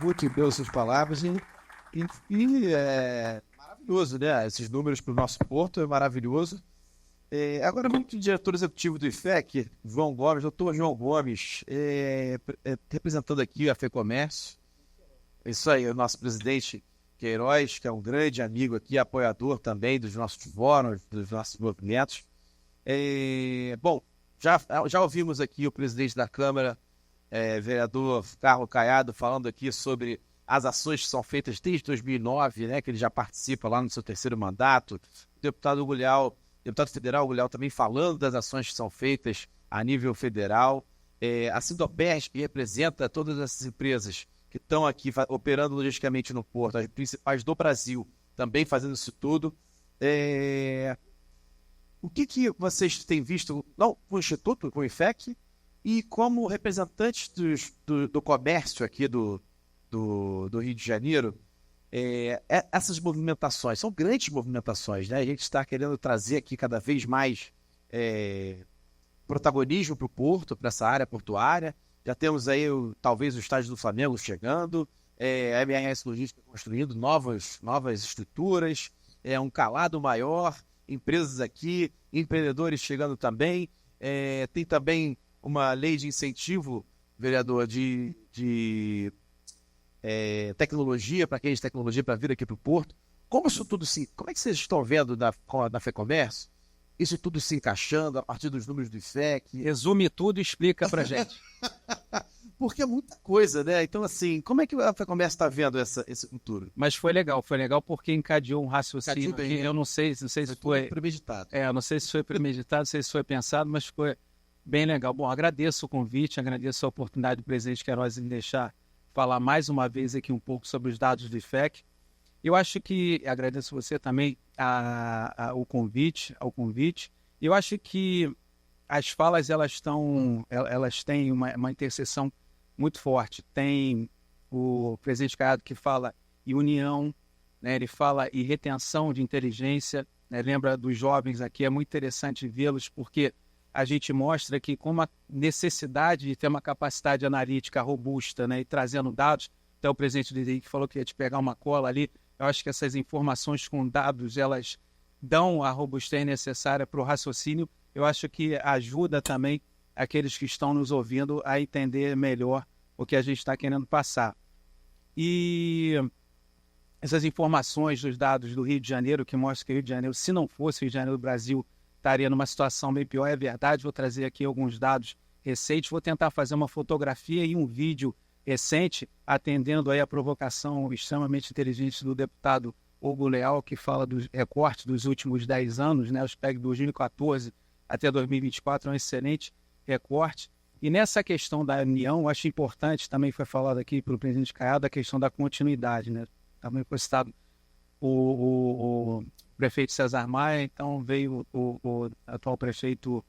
Muito bem suas palavras e maravilhoso, né? Esses números para o nosso porto é maravilhoso. Agora, vamos para o diretor executivo do IFEC, João Gomes, doutor João Gomes, representando aqui a FEComércio. Isso aí, o nosso presidente Queiroz, que é um grande amigo aqui, apoiador também dos nossos fóruns, dos nossos movimentos. Bom, já ouvimos aqui o presidente da Câmara, vereador Carlos Caiado, falando aqui sobre as ações que são feitas desde 2009, né, que ele já participa lá no seu terceiro mandato. O deputado federal Gulhal também falando das ações que são feitas a nível federal. A Sindopers, que representa todas essas empresas que estão aqui operando logisticamente no porto, as principais do Brasil, também fazendo isso tudo. O que vocês têm visto, não, com o Instituto, com o IFEC, e como representantes do comércio aqui do Rio de Janeiro, essas movimentações, são grandes movimentações, né? A gente está querendo trazer aqui cada vez mais protagonismo para o porto, para essa área portuária. Já temos aí talvez o estádio do Flamengo chegando, a MRS Logística construindo novas estruturas, um calado maior, empresas aqui, empreendedores chegando também. Tem também uma lei de incentivo, vereador, de tecnologia, para quem é de tecnologia, para vir aqui para o Porto. Como isso tudo como é que vocês estão vendo na FEComércio? Isso tudo se encaixando a partir dos números do IFEC? Resume tudo e explica para gente. Porque é muita coisa, né? Então, assim, como é que a FEComércio está vendo esse futuro? Mas foi legal porque encadeou um raciocínio que eu não sei se foi premeditado. Não sei se foi premeditado, não sei se foi pensado, mas foi bem legal. Bom, agradeço o convite, agradeço a oportunidade do presidente Queiroz em deixar falar mais uma vez aqui um pouco sobre os dados do IFEC. Eu acho que, agradeço você também ao convite. Eu acho que as falas elas têm uma interseção muito forte. Tem o presidente Caiado que fala em união, né? Ele fala em retenção de inteligência, né? Lembra dos jovens aqui, é muito interessante vê-los porque a gente mostra que com a necessidade de ter uma capacidade analítica robusta, né? E trazendo dados, até o presidente do IDI que falou que ia te pegar uma cola ali. Eu acho que essas informações com dados, elas dão a robustez necessária para o raciocínio. Eu acho que ajuda também aqueles que estão nos ouvindo a entender melhor o que a gente está querendo passar. E essas informações dos dados do Rio de Janeiro, que mostram que o Rio de Janeiro, se não fosse o Rio de Janeiro, o Brasil estaria numa situação bem pior, é verdade. Vou trazer aqui alguns dados recentes, vou tentar fazer uma fotografia e um vídeo recente, atendendo aí a provocação extremamente inteligente do deputado Hugo Leal, que fala dos recortes dos últimos 10 anos, né? Os PEG 2014 até 2024 é um excelente recorte. E nessa questão da união, acho importante, também foi falado aqui pelo presidente Caiado, a questão da continuidade, né? Também foi citado o prefeito César Maia, então veio o atual prefeito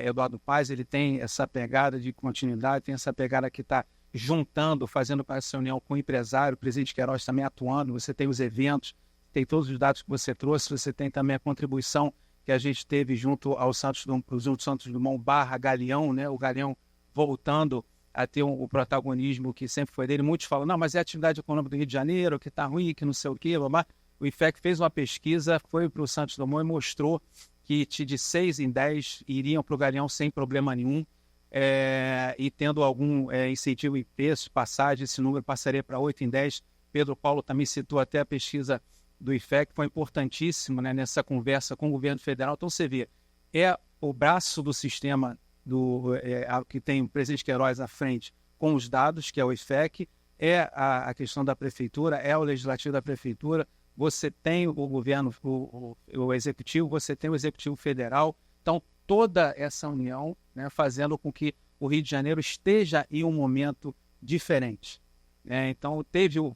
Eduardo Paes, ele tem essa pegada de continuidade, tem essa pegada que está juntando, fazendo essa união com o empresário, o presidente Queiroz também atuando, você tem os eventos, tem todos os dados que você trouxe, você tem também a contribuição que a gente teve junto ao Santos Dumont / Galeão, né? O Galeão voltando a ter o protagonismo que sempre foi dele. Muitos falam, não, mas é a atividade econômica do Rio de Janeiro, que está ruim, que não sei o quê, blá. O IFEC fez uma pesquisa, foi para o Santos Dumont e mostrou que de 6 em 10 iriam para o Galeão sem problema nenhum, e tendo algum incentivo em preço, passagem, esse número passaria para 8 em 10. Pedro Paulo também citou até a pesquisa do IFEC, que foi importantíssimo, né, nessa conversa com o governo federal. Então você vê, é o braço do sistema que tem o presidente Queiroz à frente com os dados, que é o IFEC, é a questão da prefeitura, é o legislativo da prefeitura, você tem o governo, o executivo, você tem o executivo federal. Então, toda essa união, né, fazendo com que o Rio de Janeiro esteja em um momento diferente. Então,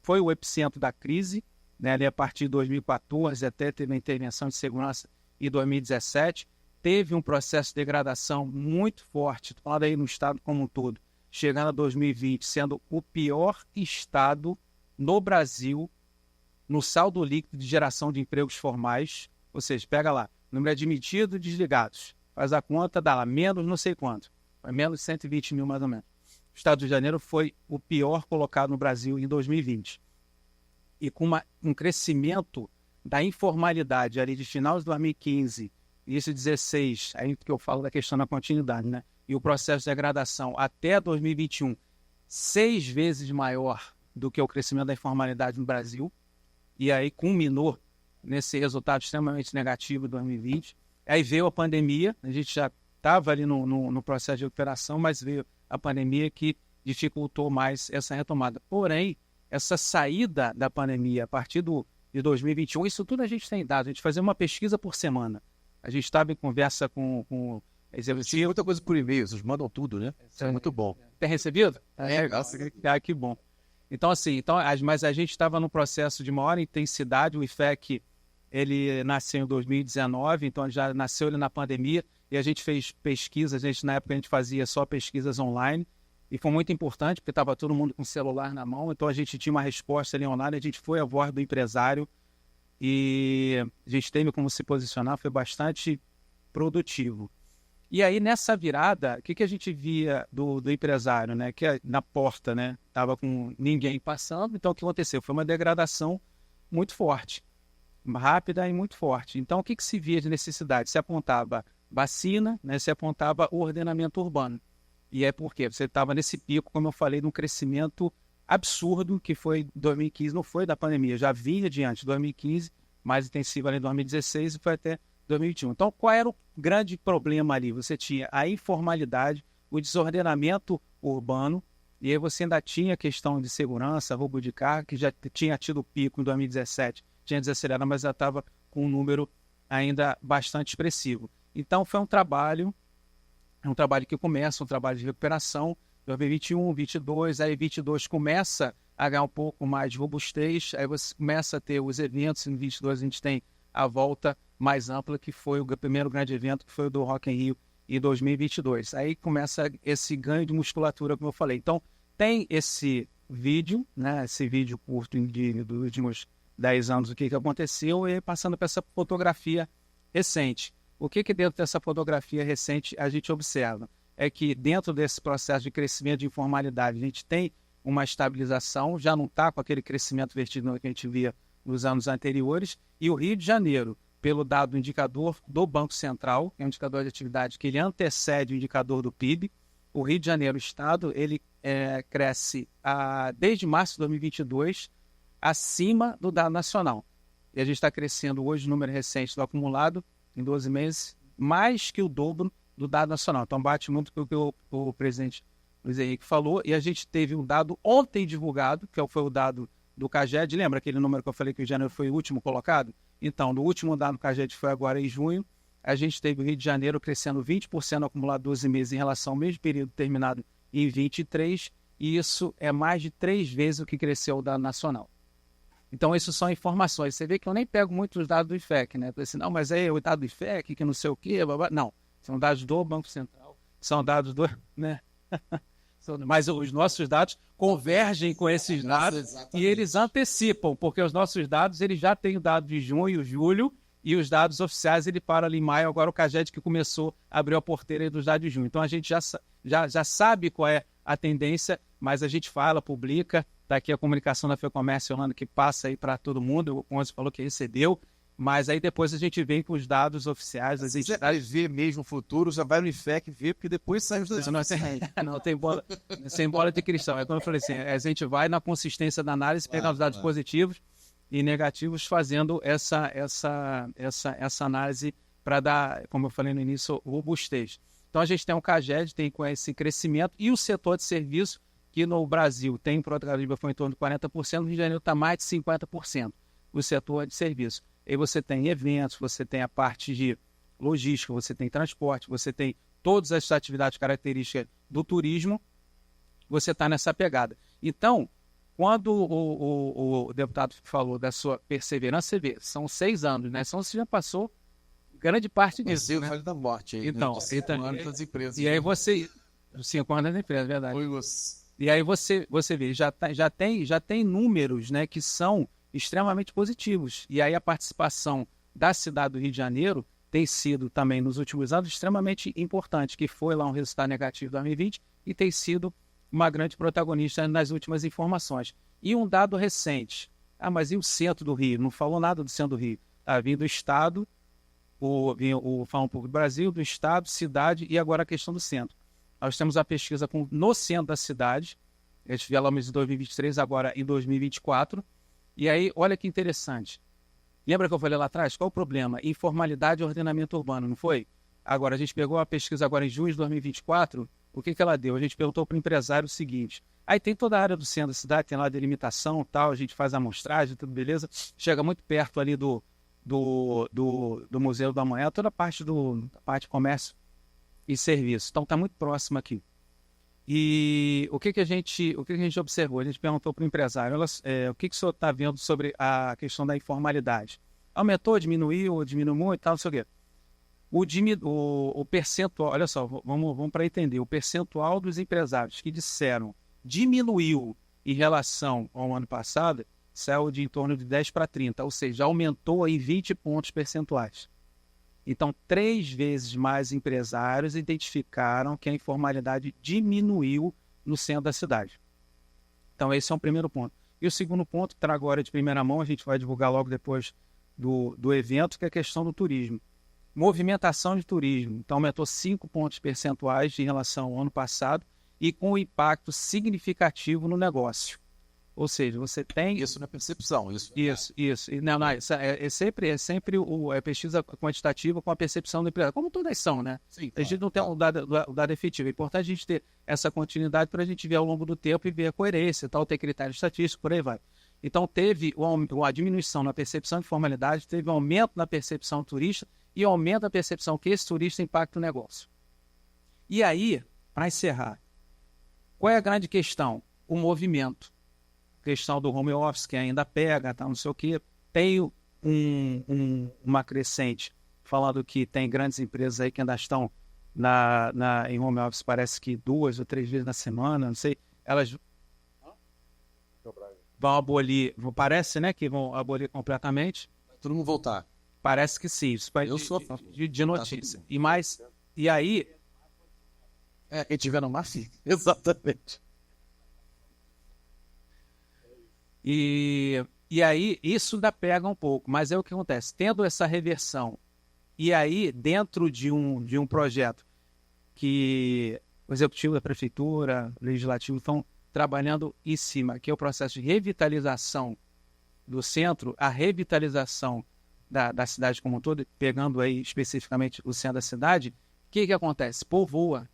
foi o epicentro da crise, né, ali a partir de 2014, até teve a intervenção de segurança em 2017, teve um processo de degradação muito forte, falando aí no estado como um todo, chegando a 2020, sendo o pior estado no Brasil no saldo líquido de geração de empregos formais, ou seja, pega lá, número admitido e desligados, faz a conta, dá lá menos não sei quanto, foi menos 120 mil mais ou menos. O estado de Janeiro foi o pior colocado no Brasil em 2020. E com um crescimento da informalidade ali de final de 2015, início de 2016, aí que eu falo da questão da continuidade, né? E o processo de degradação até 2021, 6 vezes maior do que o crescimento da informalidade no Brasil, e aí culminou nesse resultado extremamente negativo de 2020. Aí veio a pandemia, a gente já estava ali no processo de recuperação, mas veio a pandemia que dificultou mais essa retomada. Porém, essa saída da pandemia a partir de 2021, isso tudo a gente tem dado, a gente fazia uma pesquisa por semana. A gente estava em conversa com executivo. Muita coisa por e-mail, vocês mandam tudo, né? Isso é muito bom. Tem recebido? Que bom. Então, assim, mas a gente estava num processo de maior intensidade. O IFEC, ele nasceu em 2019, então ele já nasceu na pandemia, e a gente fez pesquisas. Na época a gente fazia só pesquisas online, e foi muito importante, porque estava todo mundo com o celular na mão, então a gente tinha uma resposta ali online, a gente foi a voz do empresário, e a gente teve como se posicionar, foi bastante produtivo. E aí, nessa virada, o que a gente via do empresário, né? Que na porta, né? Estava com ninguém passando, então o que aconteceu? Foi uma degradação muito forte, rápida e muito forte. Então, o que se via de necessidade? Se apontava vacina, né? Se apontava o ordenamento urbano. E é porque você estava nesse pico, como eu falei, de um crescimento absurdo, que foi 2015, não foi da pandemia, já vinha diante, 2015, mais intensivo ali em 2016 e foi até 2021. Então, qual era o grande problema ali? Você tinha a informalidade, o desordenamento urbano, e aí você ainda tinha a questão de segurança, roubo de carro, que já tinha tido pico em 2017, tinha desacelerado, mas já estava com um número ainda bastante expressivo. Então, foi um trabalho que começa, um trabalho de recuperação, 2021, 2022, aí 2022 começa a ganhar um pouco mais de robustez, aí você começa a ter os eventos, em 2022 a gente tem a volta mais ampla, que foi o primeiro grande evento, que foi o do Rock in Rio em 2022. Aí começa esse ganho de musculatura, como eu falei. Então, tem esse vídeo, né, esse vídeo curto dos últimos 10 anos, o que aconteceu, e passando para essa fotografia recente. O que dentro dessa fotografia recente a gente observa? É que dentro desse processo de crescimento de informalidade, a gente tem uma estabilização, já não está com aquele crescimento vertiginoso que a gente via nos anos anteriores, e o Rio de Janeiro, pelo dado do indicador do Banco Central, que é um indicador de atividade que ele antecede o indicador do PIB, o Rio de Janeiro, o Estado, ele cresce desde março de 2022 acima do dado nacional. E a gente está crescendo hoje, o número recente do acumulado, em 12 meses, mais que o dobro do dado nacional. Então bate muito com o que o presidente Luiz Henrique falou, e a gente teve um dado ontem divulgado, que foi o dado do CAGED. Lembra aquele número que eu falei que o de janeiro foi o último colocado? Então, no último dado do CAGED foi agora em junho, a gente teve o Rio de Janeiro crescendo 20% no acumulado 12 meses em relação ao mesmo período terminado em 23, e isso é mais de 3 vezes o que cresceu o dado nacional. Então, isso são informações. Você vê que eu nem pego muito os dados do IFEC, né? Eu assim, não, mas é o dado do IFEC, que não sei o quê, blá, blá. Não, são dados do Banco Central, são dados do... né? Mas os nossos dados convergem com esses dados e eles antecipam, porque os nossos dados, eles já têm o dado de junho, julho, e os dados oficiais ele para ali em maio. Agora o CAGED que começou a abrir a porteira aí dos dados de junho. Então a gente já sabe qual é a tendência, mas a gente fala, publica. Daqui a comunicação da FEComércio Orlando que passa aí para todo mundo. O Ponce falou que recebeu, mas aí depois a gente vem com os dados oficiais. Se você vai ver mesmo o futuro, já vai no IFEC ver, porque depois sai os dados. Não tem bola, sem bola de cristal. É como eu falei assim, a gente vai na consistência da análise, pegar os dados positivos e negativos, fazendo essa análise para dar, como eu falei no início, robustez. Então a gente tem o CAGED, tem com esse crescimento, e o setor de serviço, que no Brasil tem, por outra vez, foi em torno de 40%, no Rio de Janeiro está mais de 50%, o setor de serviço. Aí você tem eventos, você tem a parte de logística, você tem transporte, você tem todas as atividades características do turismo, você está nessa pegada. Então, quando o deputado falou da sua perseverança, você vê, são 6 anos, né? Então você já passou grande parte disso. Mas né? Vale da Morte aí, então, né? 5 anos das empresas. E aí você... 5 anos das empresas, verdade. Foi você. E aí você vê, já tem números, né, que são extremamente positivos. E aí a participação da cidade do Rio de Janeiro tem sido também, nos últimos anos, extremamente importante, que foi lá um resultado negativo em 2020 e tem sido uma grande protagonista nas últimas informações. E um dado recente, mas e o centro do Rio? Não falou nada do centro do Rio. Está vindo do Estado, fala um pouco do Brasil, do Estado, cidade e agora a questão do centro. Nós temos a pesquisa no centro da cidade, tivemos em 2023, agora em 2024. E aí, olha que interessante. Lembra que eu falei lá atrás? Qual o problema? Informalidade e ordenamento urbano, não foi? Agora, a gente pegou a pesquisa agora em junho de 2024, o que ela deu? A gente perguntou para o empresário o seguinte, aí tem toda a área do centro da cidade, tem lá a delimitação e tal, a gente faz a amostragem, tudo beleza, chega muito perto ali do Museu da Manhã, toda a parte da parte de comércio e serviço. Então está muito próximo aqui. E o que a gente observou? A gente perguntou para o empresário, o que o senhor está vendo sobre a questão da informalidade? Aumentou, diminuiu muito e tal, não sei o quê. O percentual, olha só, vamos para entender, o percentual dos empresários que disseram diminuiu em relação ao ano passado, saiu de em torno de 10 para 30, ou seja, aumentou em 20 pontos percentuais. Então, 3 vezes mais empresários identificaram que a informalidade diminuiu no centro da cidade. Então, esse é o primeiro ponto. E o segundo ponto, que está agora de primeira mão, a gente vai divulgar logo depois do evento, que é a questão do turismo. Movimentação de turismo. Então, aumentou 5 pontos percentuais em relação ao ano passado e com um impacto significativo no negócio. Ou seja, você tem... Isso na percepção. Isso. Não, isso é sempre a pesquisa quantitativa com a percepção do empresário, como todas são, né? Sim, a gente não tem um dado efetivo. É importante a gente ter essa continuidade para a gente ver ao longo do tempo e ver a coerência e tal, ter critério estatístico, por aí vai. Então, teve a diminuição na percepção de formalidade, teve um aumento na percepção do turista e aumento na percepção que esse turista impacta o negócio. E aí, para encerrar, qual é a grande questão? O movimento. Questão do home office, que ainda pega, tá, não sei o quê. Tem uma crescente falando que tem grandes empresas aí que ainda estão em home office, parece que 2 ou 3 vezes na semana, não sei. Elas vão abolir, parece, né, que vão abolir completamente. Todo mundo voltar. Parece que sim. Isso Eu sou de notícia. E aí... quem tiver no mar, sim. Exatamente. E aí, isso ainda pega um pouco, mas é o que acontece. Tendo essa reversão, e aí, dentro de um projeto que o executivo da prefeitura, o legislativo estão trabalhando em cima, que é o processo de revitalização do centro, a revitalização da cidade como um todo, pegando aí especificamente o centro da cidade. O que acontece? Povoa.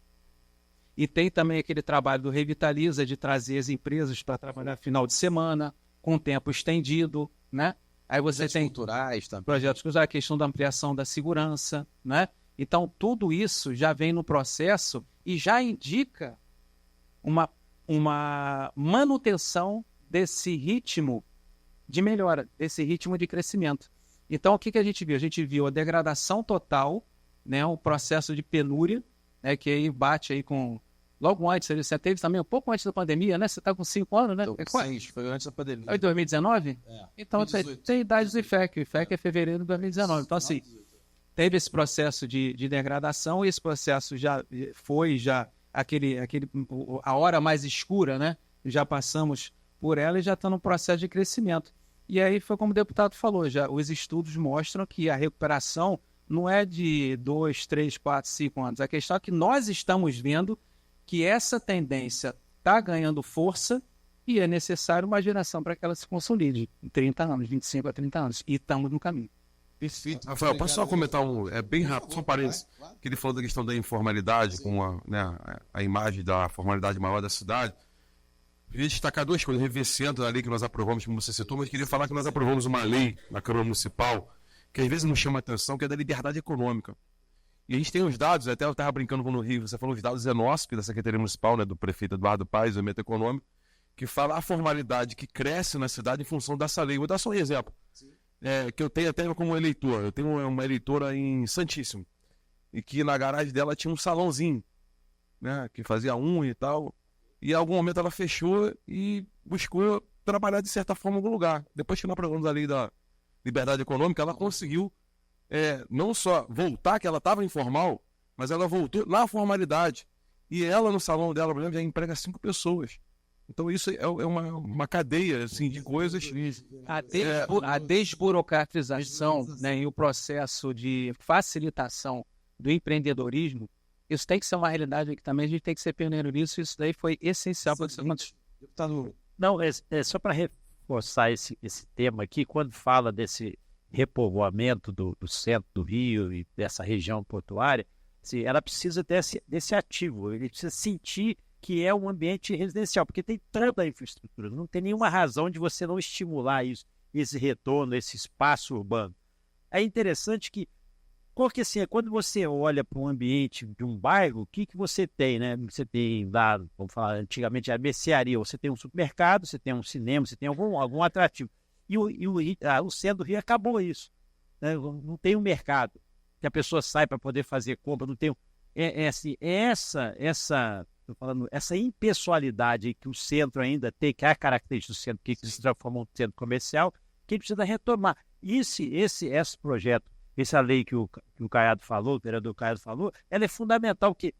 E tem também aquele trabalho do Revitaliza, de trazer as empresas para trabalhar final de semana, com tempo estendido, né? Aí você tem culturais também. projetos que a questão da ampliação da segurança, né? Então, tudo isso já vem no processo e já indica uma manutenção desse ritmo de melhora, desse ritmo de crescimento. Então, o que a gente viu? A gente viu a degradação total, né? O processo de penúria, né? Que aí bate aí com... Logo antes, você teve também um pouco antes da pandemia, né? Você está com 5 anos, né? Sim, foi antes da pandemia. Foi 2019? É. Então, 2018. tem idade do IFEC. O IFEC é fevereiro de 2019. Então, assim, teve esse processo de degradação e esse processo já foi a hora mais escura, né? Já passamos por ela e já está no processo de crescimento. E aí foi como o deputado falou, já os estudos mostram que a recuperação não é de 2, 3, 4, 5 anos. A questão é que nós estamos vendo que essa tendência está ganhando força e é necessário uma geração para que ela se consolide em 30 anos, 25 a 30 anos. E estamos no caminho. Perfeito. Rafael, posso só comentar bem rápido, só um parênteses, que ele falou da questão da informalidade, com a imagem da formalidade maior da cidade. Queria destacar duas coisas, revescendo a lei que nós aprovamos, como você citou, mas queria falar que nós aprovamos uma lei na Câmara Municipal, que às vezes nos chama a atenção, que é da liberdade econômica. E a gente tem os dados, até eu estava brincando com no Rio, você falou os dados ENOSP, da Secretaria Municipal, né, do prefeito Eduardo Paes, do Meta Econômico, que fala a formalidade que cresce na cidade em função dessa lei. Vou dar só um exemplo, que eu tenho até como eleitor. Eu tenho uma eleitora em Santíssimo, e que na garagem dela tinha um salãozinho, né, que fazia unha e tal, e em algum momento ela fechou e buscou trabalhar de certa forma em algum lugar. Depois que nós aprovamos a lei da liberdade econômica, ela conseguiu não só voltar, que ela estava informal, mas ela voltou na formalidade. E ela, no salão dela, por exemplo, já emprega 5 pessoas. Então isso é uma cadeia assim, de coisas. A desburocratização, né, e o processo de facilitação do empreendedorismo, isso tem que ser uma realidade que também a gente tem que ser pioneiro nisso. Isso daí foi essencial para você. Não, só para reforçar esse tema aqui, quando fala desse repovoamento do centro do Rio e dessa região portuária, assim, ela precisa desse ativo, ele precisa sentir que é um ambiente residencial, porque tem toda a infraestrutura, não tem nenhuma razão de você não estimular isso, esse retorno, esse espaço urbano. É interessante que, porque assim, quando você olha para um ambiente de um bairro, o que você tem, né? Você tem lá, vamos falar, antigamente a mercearia, você tem um supermercado, você tem um cinema, você tem algum atrativo. E o centro do Rio acabou isso, né? Não tem um mercado que a pessoa sai para poder fazer compra, não tem assim, essa impessoalidade que o centro ainda tem, que é a característica do centro, que se transformou um centro comercial, que ele precisa retomar. Esse projeto, essa lei que o Caiado falou, o vereador Caiado falou, ela é fundamental, porque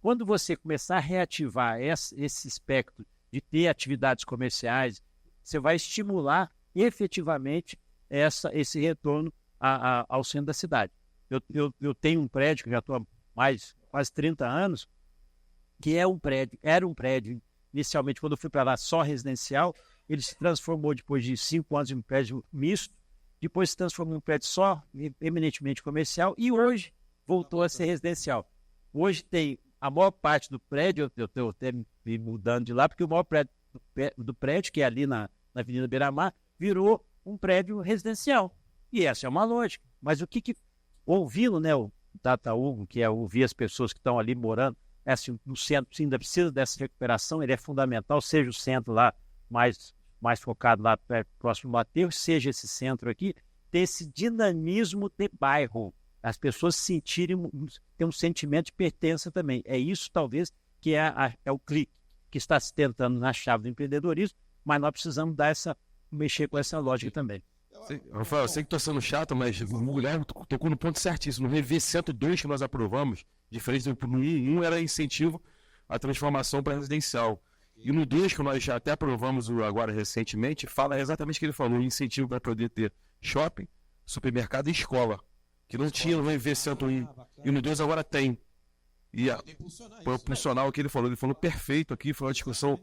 quando você começar a reativar esse espectro de ter atividades comerciais, você vai estimular efetivamente esse retorno ao centro da cidade. Eu tenho um prédio que já estou há quase 30 anos, que era um prédio, inicialmente, quando eu fui para lá, só residencial. Ele se transformou, depois de 5 anos, em um prédio misto, depois se transformou em um prédio só, eminentemente comercial, e hoje voltou a ser residencial. Hoje tem a maior parte do prédio, eu estou até me mudando de lá, porque o maior prédio do prédio, que é ali na Avenida Beira-Mar, virou um prédio residencial. E essa é uma lógica. Mas ouvindo, né, o Tata Hugo, que é ouvir as pessoas que estão ali morando, assim, no centro ainda precisa dessa recuperação, ele é fundamental, seja o centro lá mais focado lá próximo do aterro, seja esse centro aqui, ter esse dinamismo de bairro, as pessoas sentirem, ter um sentimento de pertença também. É isso, talvez, que é o clique que está se tentando na chave do empreendedorismo, mas nós precisamos mexer com essa lógica também. Rafael, eu sei que estou sendo chato, mas o Guilherme tocou no ponto certíssimo. No RV 102 que nós aprovamos, diferente do 1 era incentivo à transformação para residencial. E no 2, que nós já até aprovamos agora recentemente, fala exatamente o que ele falou, incentivo para poder ter shopping, supermercado e escola, que não tinha no RV 101. E no 2 agora tem. E foi impulsionar o que ele falou perfeito aqui, foi uma discussão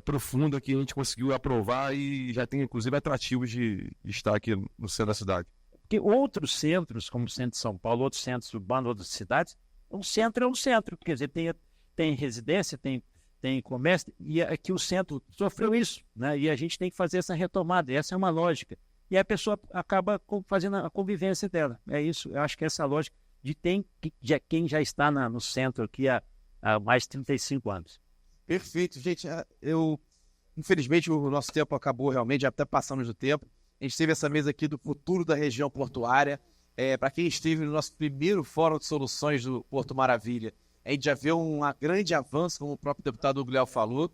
profunda que a gente conseguiu aprovar e já tem inclusive atrativos de estar aqui no centro da cidade. Porque outros centros, como o centro de São Paulo, outros centros urbanos, outras cidades, um centro é um centro, quer dizer, tem residência, tem comércio, e aqui o centro sofreu isso, né? E a gente tem que fazer essa retomada, essa é uma lógica. E a pessoa acaba fazendo a convivência dela. É isso, eu acho que essa lógica de quem já está no centro aqui há mais de 35 anos. Perfeito, gente. Infelizmente, o nosso tempo acabou realmente, já até passamos do tempo. A gente teve essa mesa aqui do futuro da região portuária. Para quem esteve no nosso primeiro Fórum de Soluções do Porto Maravilha, a gente já vê um grande avanço, como o próprio deputado Hugo Leal falou.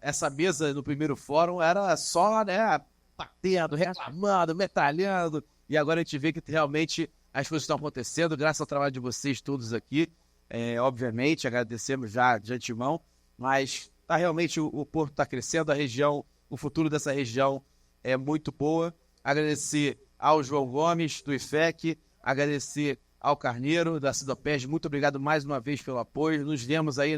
Essa mesa no primeiro fórum era só, né, batendo, reclamando, metralhando. E agora a gente vê que realmente as coisas estão acontecendo, graças ao trabalho de vocês todos aqui. Obviamente, agradecemos já de antemão, mas realmente o Porto está crescendo, a região, o futuro dessa região é muito boa. Agradecer ao João Gomes, do IFEC, agradecer ao Carneiro, da Cidopes, muito obrigado mais uma vez pelo apoio. Nos vemos aí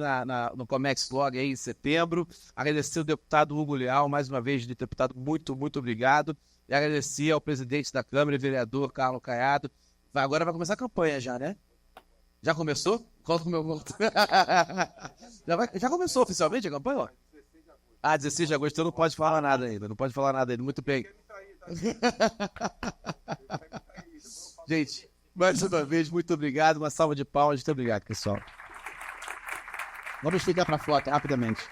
no Comex Log aí em setembro. Agradecer ao deputado Hugo Leal, mais uma vez, deputado, muito, muito obrigado. E agradecer ao presidente da Câmara, vereador Carlos Caiado. Agora vai começar a campanha já, né? Já começou? Conta com o meu voto. Já começou oficialmente a campanha? 16 de agosto, então não pode falar nada ainda. Muito bem. Gente, mais uma vez, muito obrigado. Uma salva de palmas. Muito obrigado, pessoal. Vamos ficar para a foto rapidamente.